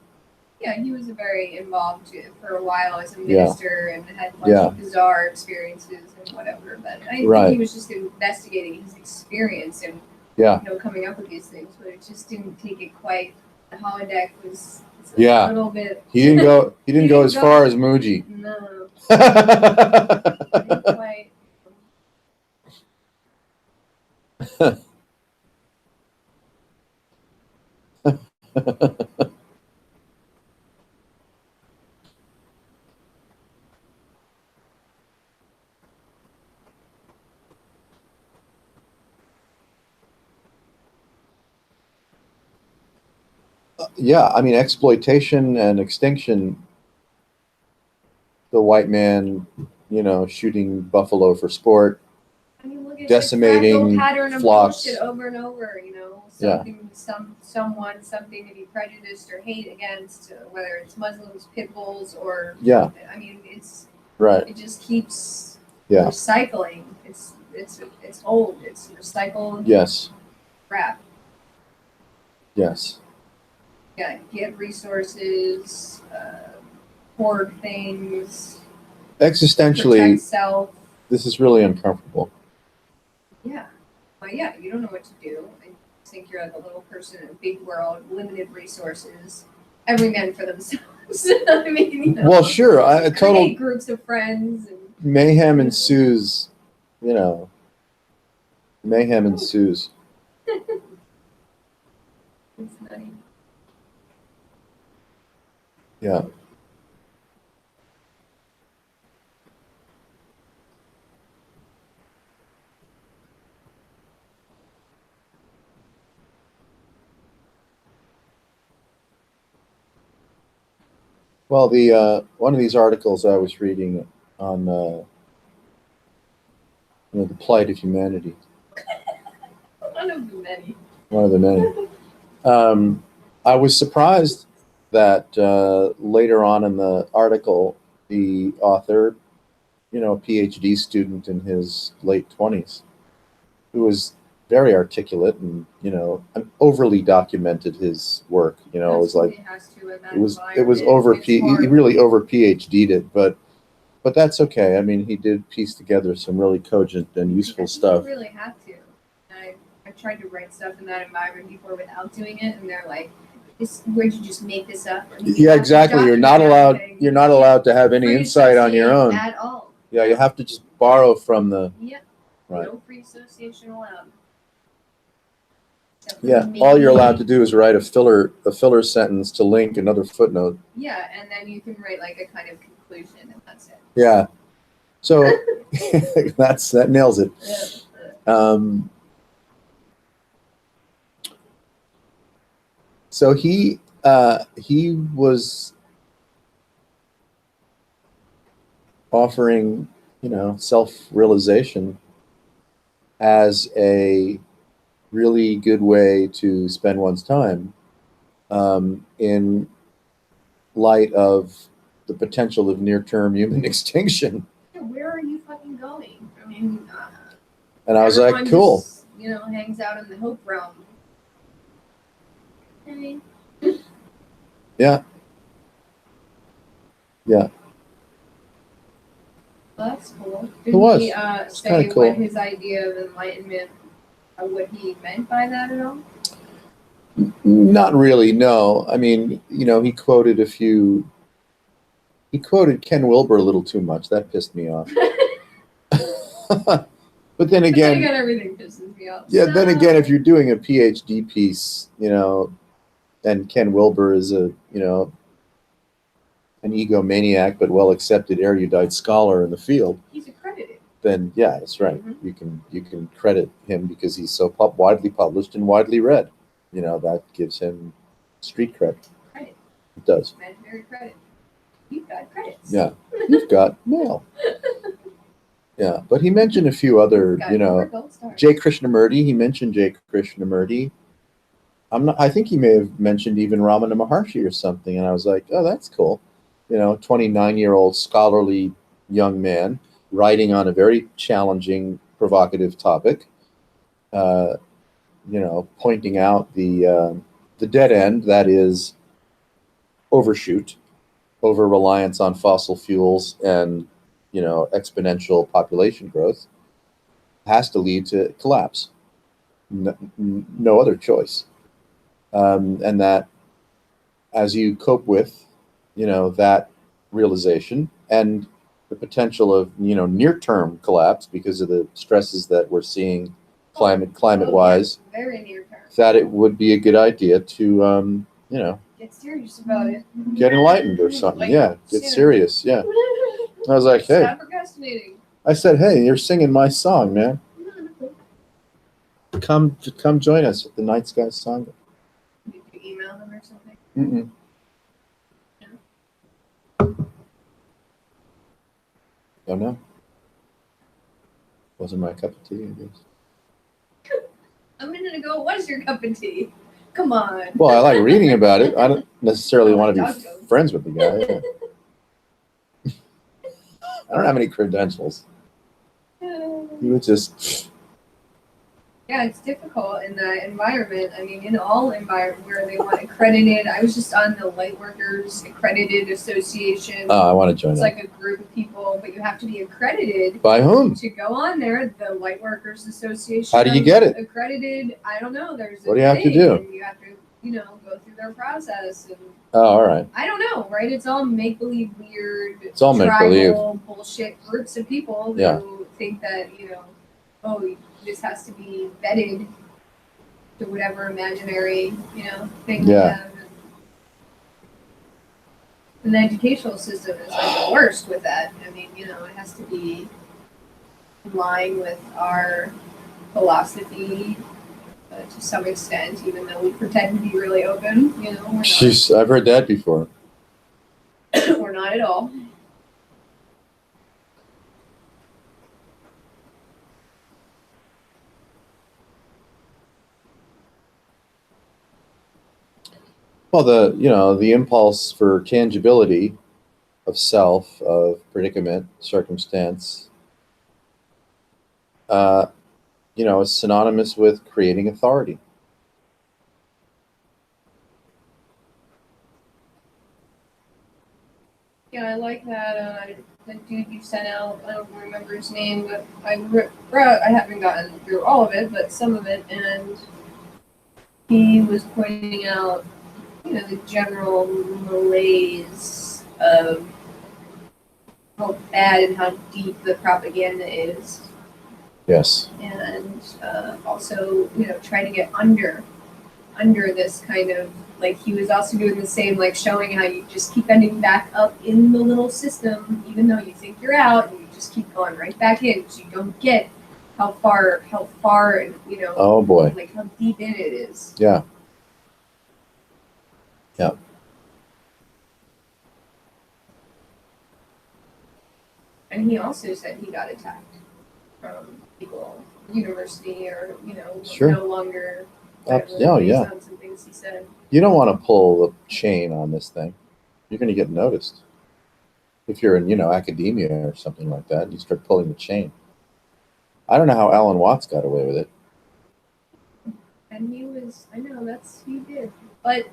Yeah, he was very involved for a while as a Yeah. minister and had a bunch of bizarre experiences and whatever. But I think Right. he was just investigating his experience and Yeah. you know, coming up with these things, but it just didn't take it quite. The holodeck was Yeah. a little bit. He didn't go. He didn't go as far as Muji. No, didn't quite. Yeah, I mean, exploitation and extinction. The white man, you know, shooting buffalo for sport. I mean, look at Decimating the pattern of flocks. bullshit over and over. You know, something, someone, something to be prejudiced or hate against, whether it's Muslims, pit bulls, or Yeah. I mean, it's Right. it just keeps Yeah. recycling. It's old. It's recycled Yes. crap. Yes. Yeah, get resources, hoard things, Existentially, protect self. this is really uncomfortable. Yeah. Well, yeah, you don't know what to do. And you think you're like a little person in a big world, limited resources, every man for themselves. I mean, you know, Well, sure. A total create groups of friends. And mayhem ensues. You know, mayhem ensues. it's nutty. Yeah. Well, the one of these articles I was reading on you know, the plight of humanity. One of the many. One of the many. I was surprised that later on in the article, the author, you know, a PhD student in his late 20s, who was very articulate and, you know, overly documented his work. You know, it was like it was over. He really over PhD'd it, but that's okay. I mean, he did piece together some really cogent and useful stuff. You really have to. I tried to write stuff in that environment before without doing it, and they're like, "Where'd you just make this up?" Yeah, exactly. You're not allowed. You're not allowed to have any insight on your own at all. Yeah, you have to just borrow from the. Yep. Right. No free association allowed. Yeah, all you're allowed to do is write a filler sentence to link another footnote. Yeah, and then you can write like a kind of conclusion, and that's it. Yeah, so that nails it. So he was offering, you know, self-realization as a really good way to spend one's time in light of the potential of near-term human extinction. Yeah, where are you fucking going? I mean, and I was like, cool. Just, you know, hangs out in the hope realm. I mean, yeah. Yeah. Well, that's cool. It was. He say cool. what his idea of enlightenment, what he meant by that at all? Not really, no. I mean, you know, he quoted a few He quoted Ken Wilber a little too much. That pissed me off. But then again, everything pisses me off. yeah. Then again, if you're doing a PhD piece, and Ken Wilber is an egomaniac but well accepted erudite scholar in the field, he's accredited. then yeah, that's right. Mhm. You can credit him because he's so widely published and widely read. That gives him street cred. Credit. It does. Imaginary credit. You've got credits. Yeah, you've got mail. Yeah, but he mentioned a few other, Got more gold stars. Jay Krishnamurti. He mentioned Jay Krishnamurti. I think he may have mentioned even Ramana Maharshi or something, and I was like, oh, that's cool. 29-year-old scholarly young man writing on a very challenging, provocative topic. Pointing out the dead end that is overshoot, over reliance on fossil fuels, and exponential population growth has to lead to collapse. No other choice. And that as you cope with, that realization and the potential of, near-term collapse because of the stresses that we're seeing climate-wise, very near term, that it would be a good idea to, get serious about it. get enlightened or something. Yeah, get serious. Yeah. I was like, hey. Stop procrastinating. I said, hey, you're singing my song, man. Come join us at the Night Sky Sangha. Did you email them or something? Mm-mm. Don't know. Wasn't my cup of tea, I guess. A minute ago, what is your cup of tea? Come on. Well, I like reading about it. I don't necessarily want to be Dog friends with the guy. Yeah. I don't have any credentials. He was just... Yeah, it's difficult in that environment. I mean, in all environments where they want accredited. I was just on the Lightworkers Accredited Association. Oh, I want to join It's that. like a group of people, but you have to be accredited By whom? to go on there. The Lightworkers Association. How do you get it? Accredited. I don't know. There's. What do you have to do? And you have to, go through their process. And Oh, all right. I don't know, right? It's all make believe, weird. It's all make-believe. Tribal bullshit groups of people who Yeah. think that oh, this has to be vetted to whatever imaginary, thing we Yeah. have. And the educational system is like the worst with that. I mean, it has to be in line with our philosophy to some extent, even though we pretend to be really open, we're not. Jeez, I've heard that before. We're not at all. Well, the impulse for tangibility of self, of predicament, circumstance, is synonymous with creating authority. Yeah, I like that. The dude you sent out, I don't remember his name, but I haven't gotten through all of it, but some of it, and he was pointing out, the general malaise of how bad and how deep the propaganda is, Yes. and also, trying to get under this kind of, like, he was also doing the same, like, showing how you just keep ending back up in the little system, even though you think you're out, and you just keep going right back in, because you don't get how far, Oh boy. like, how deep in it is. Yeah. Yeah. And he also said he got attacked from people, university, or, Sure. no longer. Oh, yeah. Based on some things he said. You don't want to pull the chain on this thing. You're going to get noticed. If you're in, academia or something like that, and you start pulling the chain. I don't know how Alan Watts got away with it. And he did. But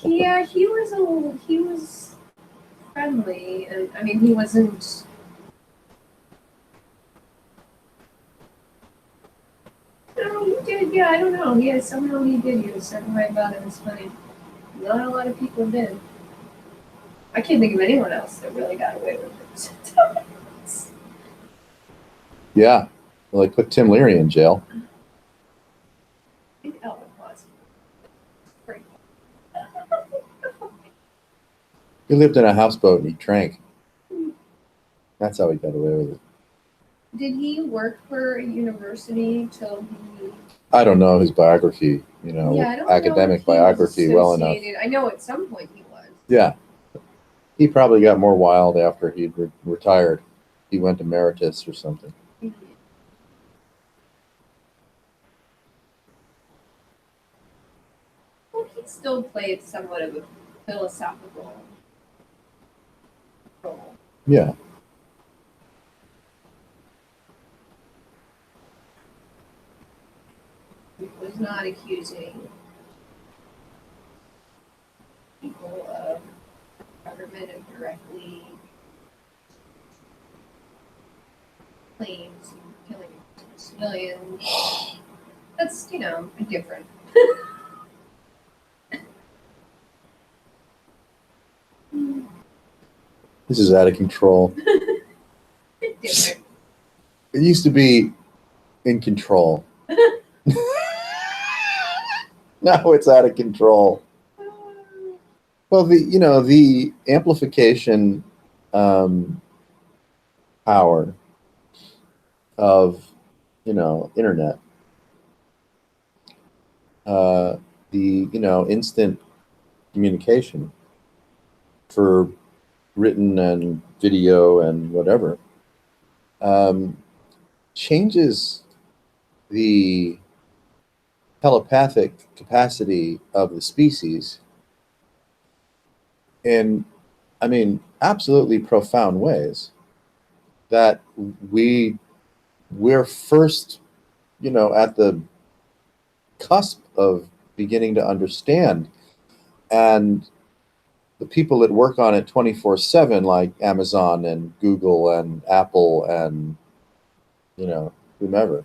yeah, he was friendly, and I mean, he wasn't. No, he did. Yeah, I don't know. Yeah, somehow he did. He was a certain way about it. It's funny. Not a lot of people did. I can't think of anyone else that really got away with it. Yeah. Well, they put Tim Leary in jail. I think Elvis was. Great. He lived in a houseboat and he drank. That's how he got away with it. Did he work for a university till he? I don't know his biography, Yeah, I don't know if academic he was biography well enough. associated- I know at some point he was. Yeah. He probably got more wild after he'd retired. He went emeritus or something. Well, he still played somewhat of a philosophical role. Yeah. He was not accusing people of government of directly claims and killing civilians. That's, different. This is out of control. Different. It used to be in control. Now it's out of control. Well, the amplification power of internet, the instant communication for written and video and whatever, changes the telepathic capacity of the species in, absolutely profound ways that we're first, at the cusp of beginning to understand. And the people that work on it 24/7, like Amazon and Google and Apple and, whomever,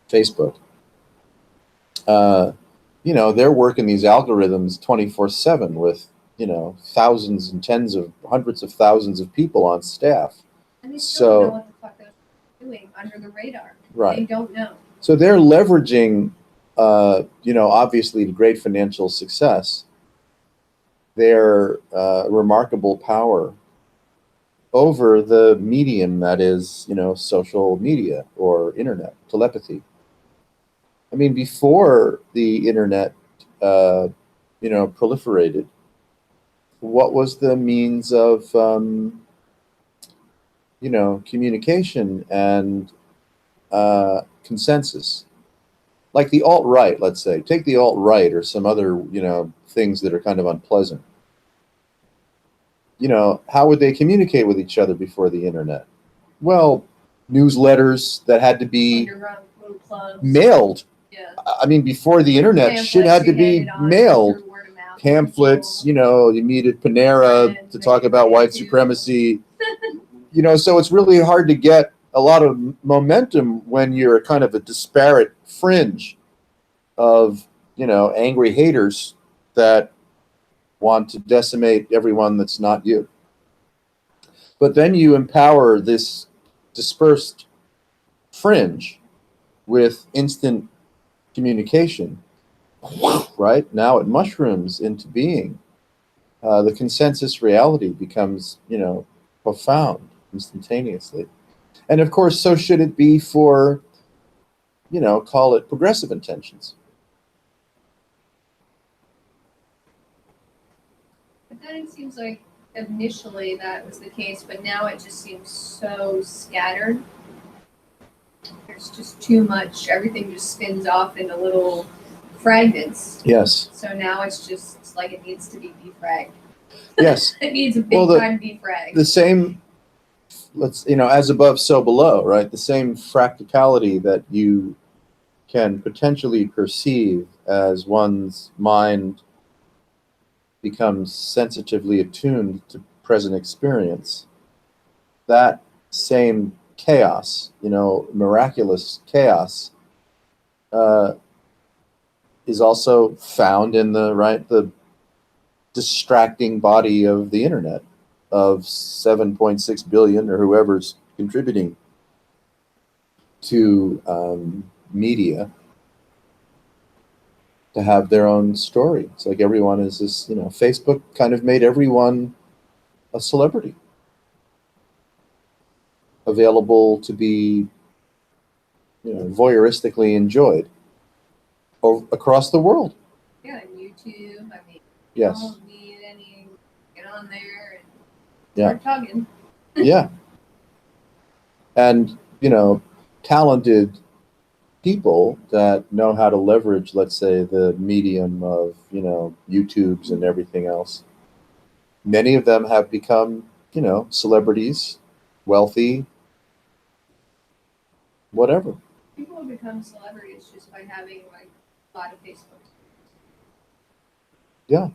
Facebook, they're working these algorithms 24/7 with, thousands and hundreds of thousands of people on staff. And they still don't know what the fuck they're doing under the radar. Right. They don't know. So they're leveraging, obviously to great financial success, their remarkable power over the medium that is, social media or internet, telepathy. Before the internet, proliferated, what was the means of, communication and consensus? Like the alt-right, let's say. Take the alt-right or some other, things that are kind of unpleasant. How would they communicate with each other before the internet? Well, newsletters that had to be Underground little clubs. mailed. Yeah. Before the internet, Pamphlets shit had to you be handed on mailed. through word of mouth. Pamphlets, you meet at Panera Friends to that talk you about ran white to. supremacy. So it's really hard to get a lot of momentum when you're kind of a disparate fringe of, angry haters that want to decimate everyone that's not you. But then you empower this dispersed fringe with instant communication. Right? Now it mushrooms into being. The consensus reality becomes, profound instantaneously. And of course, so should it be for, call it progressive intentions. But then it seems like initially that was the case, but now it just seems so scattered. There's just too much. Everything just spins off into little fragments. Yes. So now it's like it needs to be defragged. Yes. It needs a big time defrag. The same, as above, so below, right? The same fractality that you can potentially perceive as one's mind becomes sensitively attuned to present experience. That same chaos, miraculous chaos, is also found in the distracting body of the internet of 7.6 billion or whoever's contributing to media to have their own story. It's like everyone is this, Facebook kind of made everyone a celebrity, available to be, voyeuristically enjoyed across the world. Yeah, and YouTube. I mean, Yes. you don't need any. Get on there and Yeah. start talking. Yeah. And, talented people that know how to leverage, let's say, the medium of, YouTubes and everything else. Many of them have become, celebrities, wealthy, whatever. People have become celebrities just by having like a lot of Facebook. Yeah.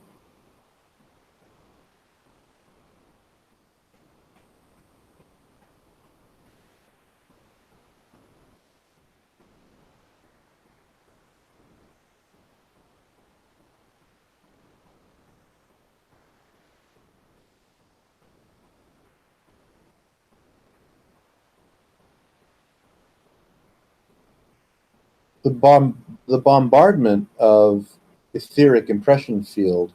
The bombardment of etheric impression field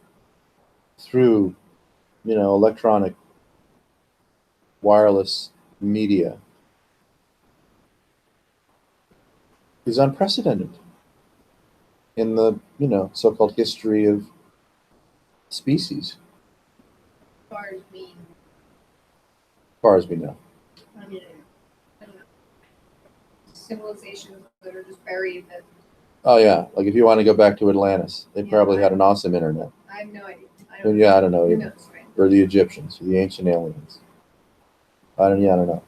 through, electronic wireless media is unprecedented in the, so-called history of species, As far as me, as far as we know. I mean, I don't know. Civilizations that are just buried that Oh yeah, like if you want to go back to Atlantis, they Yeah, probably had an awesome internet. I have no idea. And yeah, I don't know Who either. knows, right? Or the Egyptians, or the ancient aliens. I don't know.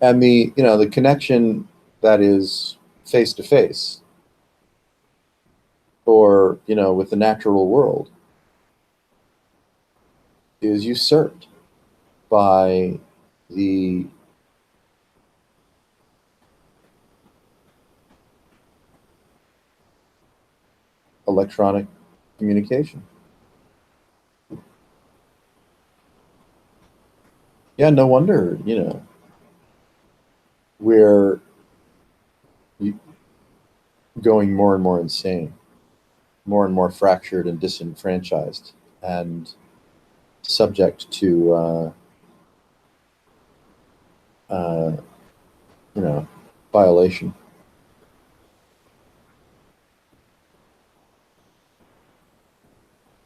And the connection that is face to face, or with the natural world, is usurped by the electronic communication. Yeah, no wonder, we're going more and more insane, more and more fractured and disenfranchised, and subject to, violation.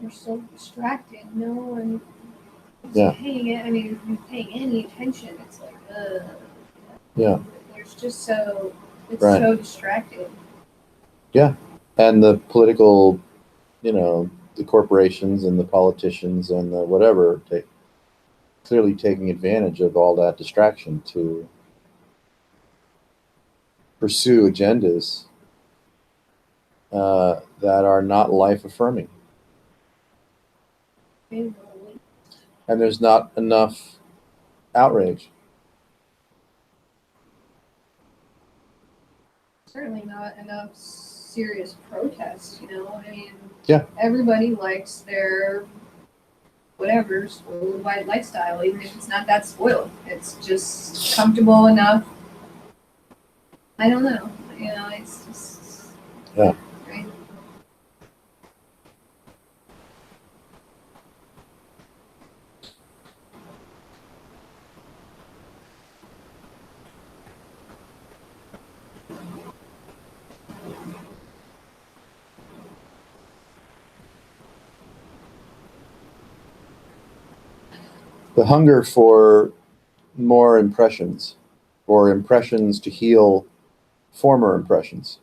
You're so distracted. No one is Yeah. paying it. I mean, if you're paying any attention, it's like, Yeah. There's just so it's Right. so distracted. Yeah. And the political, the corporations and the politicians and the whatever, clearly taking advantage of all that distraction to pursue agendas that are not life affirming. And there's not enough outrage. Certainly not enough serious protest. I mean, Yeah. Everybody likes their whatever spoiled white lifestyle, even if it's not that spoiled. It's just comfortable enough. I don't know. It's just Yeah. right. The hunger for more impressions, or impressions to heal former impressions,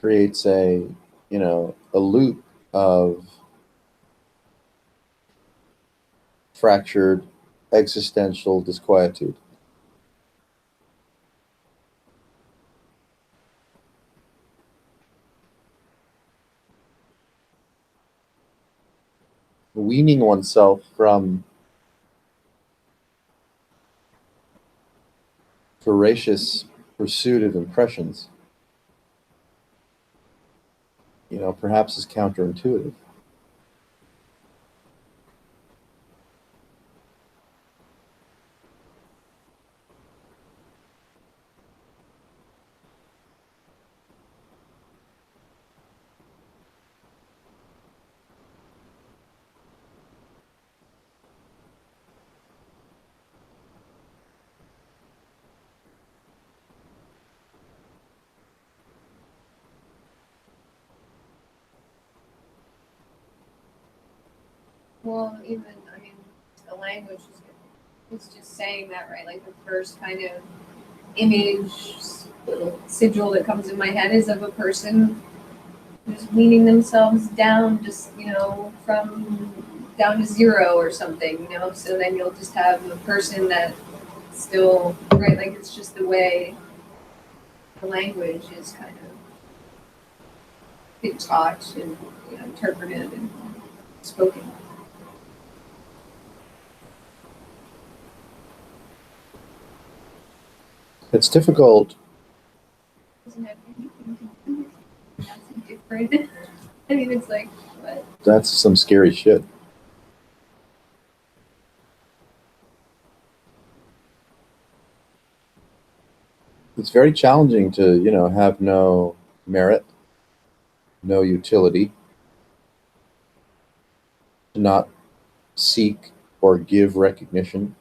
creates a loop of fractured existential disquietude. weaning oneself from voracious pursuit of impressions, perhaps is counterintuitive. Well, even I mean, the language is just saying that, right? Like the first kind of image, little sigil that comes in my head is of a person who's weaning themselves down, just from down to zero or something. So then you'll just have a person that still, right? Like it's just the way the language is kind of been taught and interpreted and spoken. It's difficult. Doesn't have anything to do with that's different. I mean, it's like what? That's some scary shit. It's very challenging to, have no merit, no utility, to not seek or give recognition.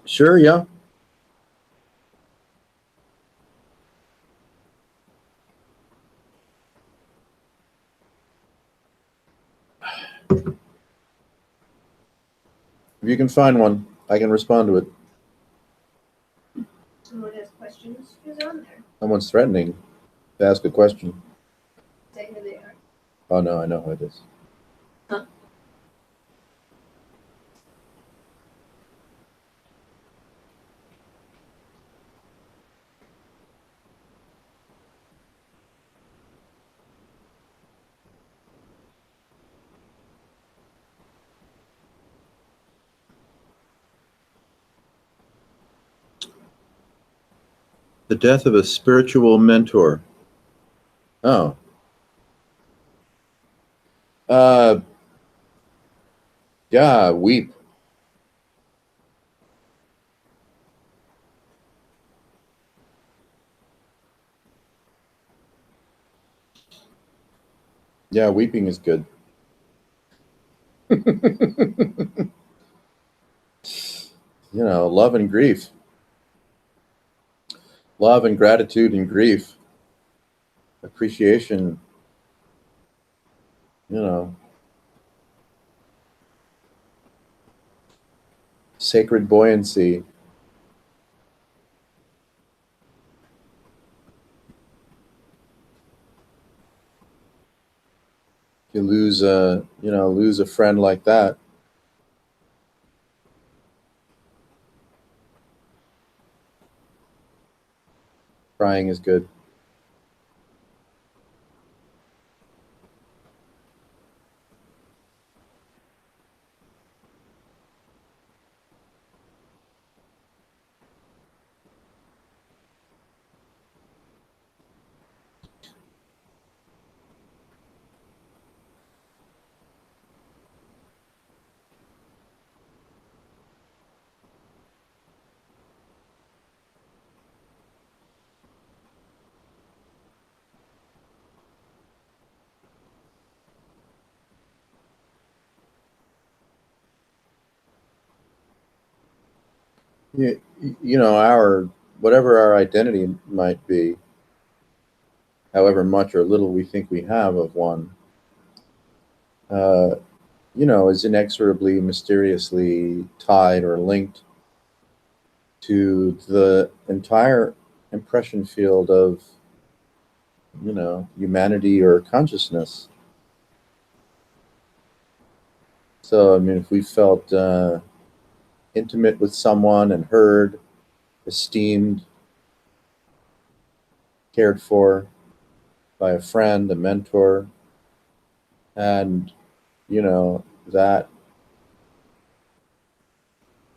Sure, yeah. If you can find one, I can respond to it. Someone has questions. Who's on there? Someone's threatening to ask a question. Say who they are. Oh no, I know who it is. Huh? The death of a spiritual mentor. Oh. Yeah, weep. Yeah, weeping is good. Love and grief. Love and gratitude and grief. Appreciation, you know, sacred buoyancy. You lose a friend like that. Crying is good. You, our whatever our identity might be, however much or little we think we have of one, uh, is inexorably, mysteriously tied or linked to the entire impression field of, humanity or consciousness. So, I mean, if we felt intimate with someone and heard, esteemed, cared for by a friend, a mentor, and, that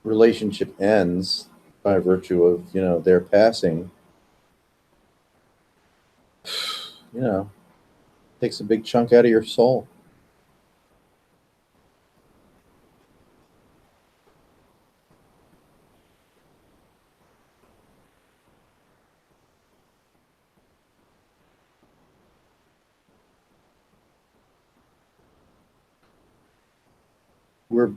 relationship ends by virtue of, their passing, you know, takes a big chunk out of your soul. We're,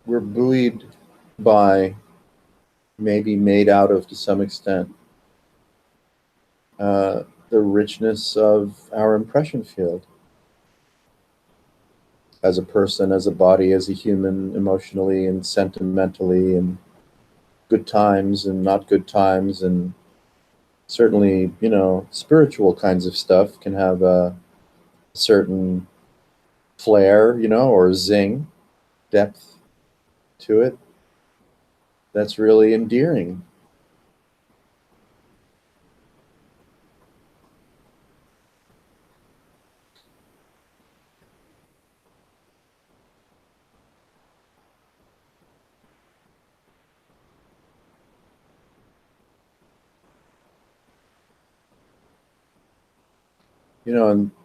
we're buoyed by, maybe made out of to some extent, the richness of our impression field as a person, as a body, as a human, emotionally and sentimentally, and good times and not good times, and certainly, spiritual kinds of stuff can have a certain flair, or zing, depth to it that's really endearing.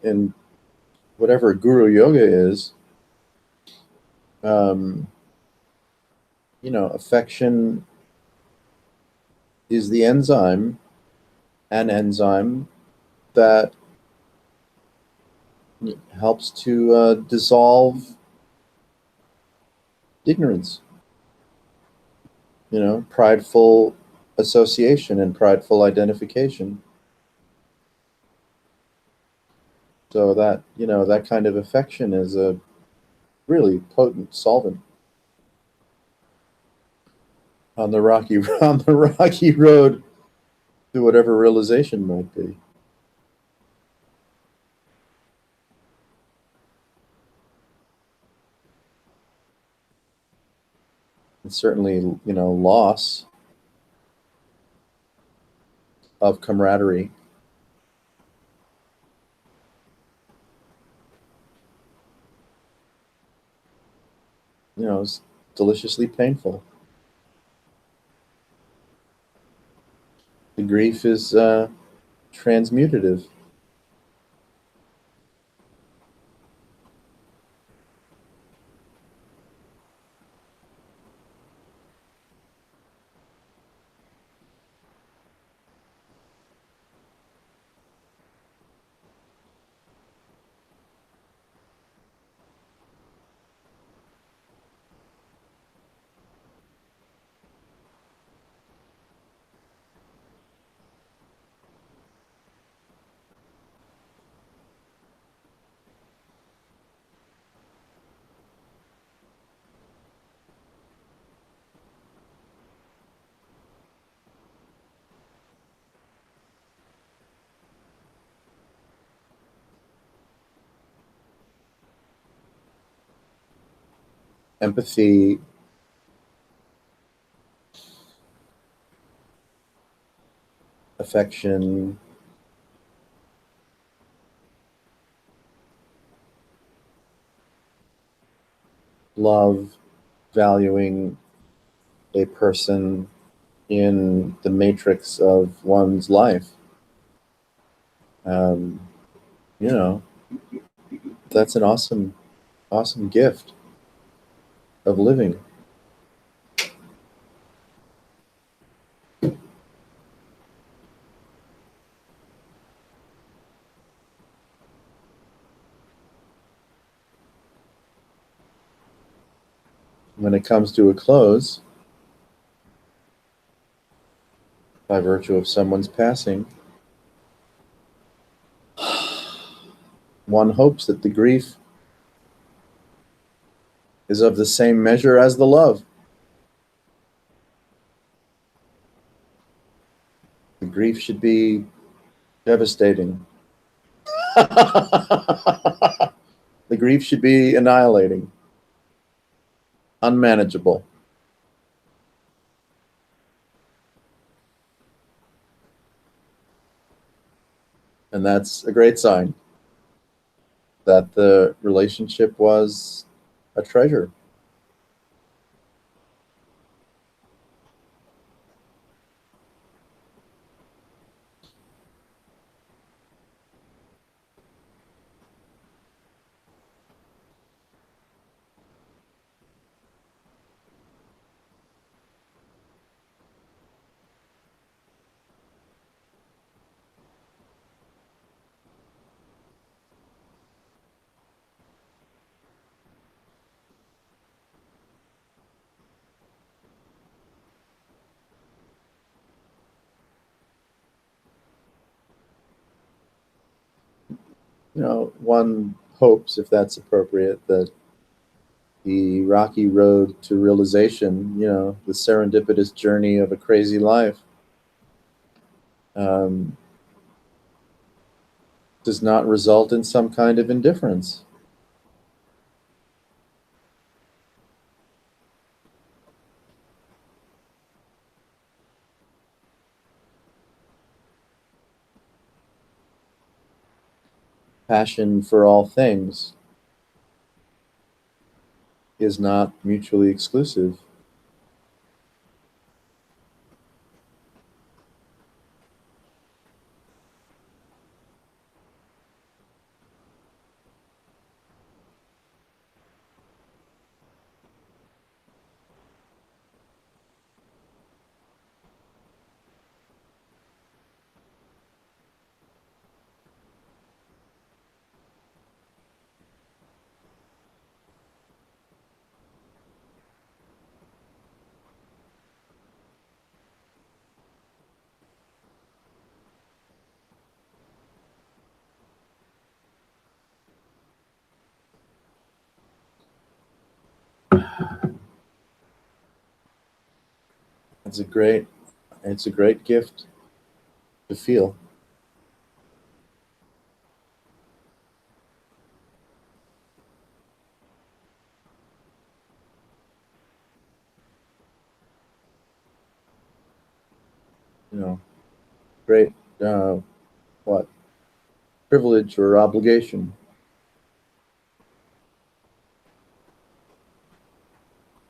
And whatever guru yoga is, um, affection is the enzyme, an enzyme that helps to dissolve ignorance, prideful association and prideful identification. So that kind of affection is a really potent solvent on the rocky on the rocky road to whatever realization might be. And certainly, loss of camaraderie, is deliciously painful. The grief is transmutative. Empathy affection, love, valuing a person in the matrix of one's life. Um, you know, that's an awesome, awesome gift of living. When it comes to a close, by virtue of someone's passing, one hopes that the grief is of the same measure as the love. The grief should be devastating. The grief should be annihilating, unmanageable. And that's a great sign that the relationship was a treasure. One hopes, if that's appropriate, that the rocky road to realization, the serendipitous journey of a crazy life, um, does not result in some kind of indifference. Passion for all things is not mutually exclusive. It's a great gift to feel. You know, great what privilege or obligation,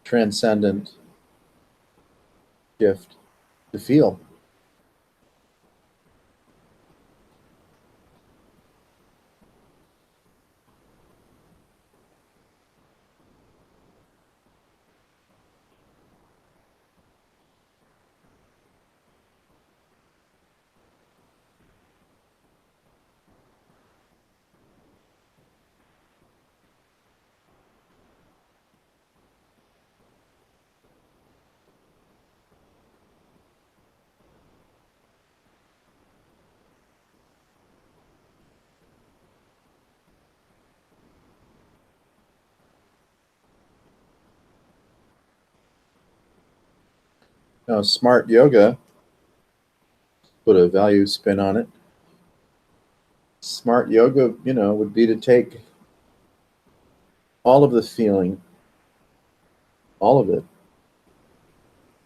transcendent gift to feel. Now, smart yoga, put a value spin on it. Smart yoga, would be to take all of the feeling, all of it,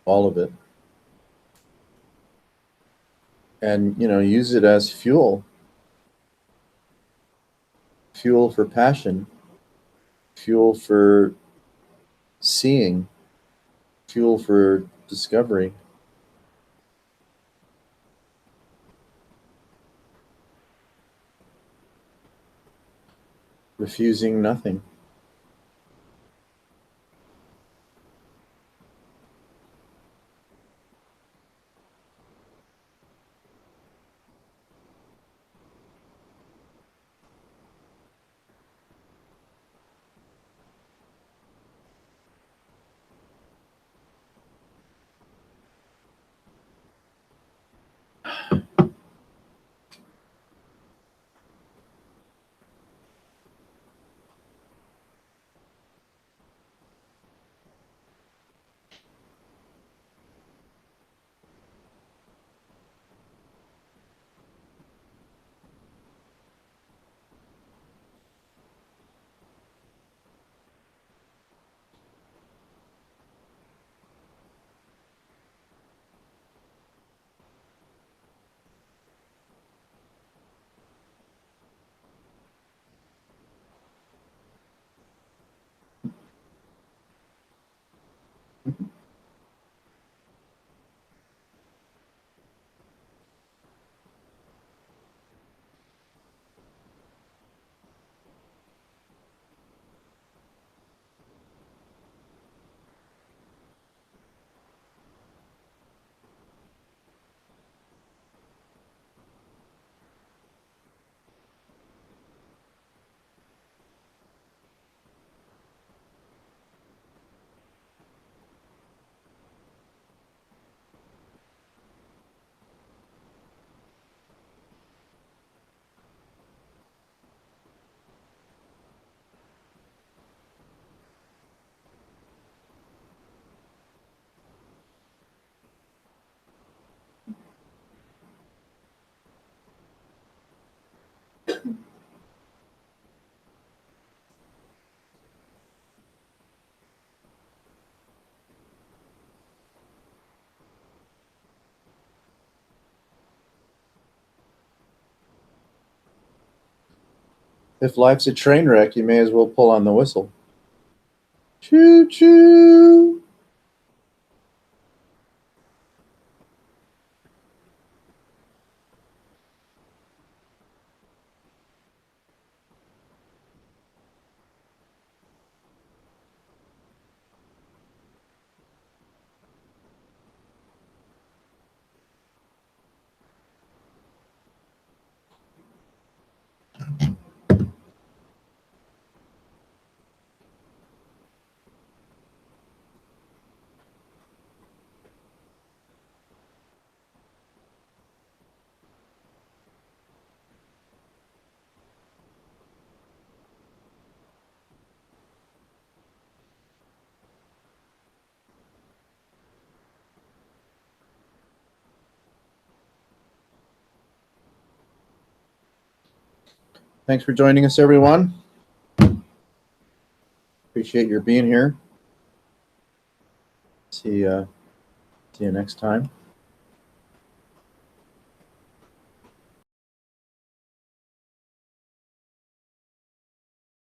all of it, and use it as fuel for passion, fuel for seeing, fuel for discovery. Refusing nothing. If life's a train wreck, you may as well pull on the whistle. Choo choo. Thanks for joining us, everyone. Appreciate your being here. See you next time.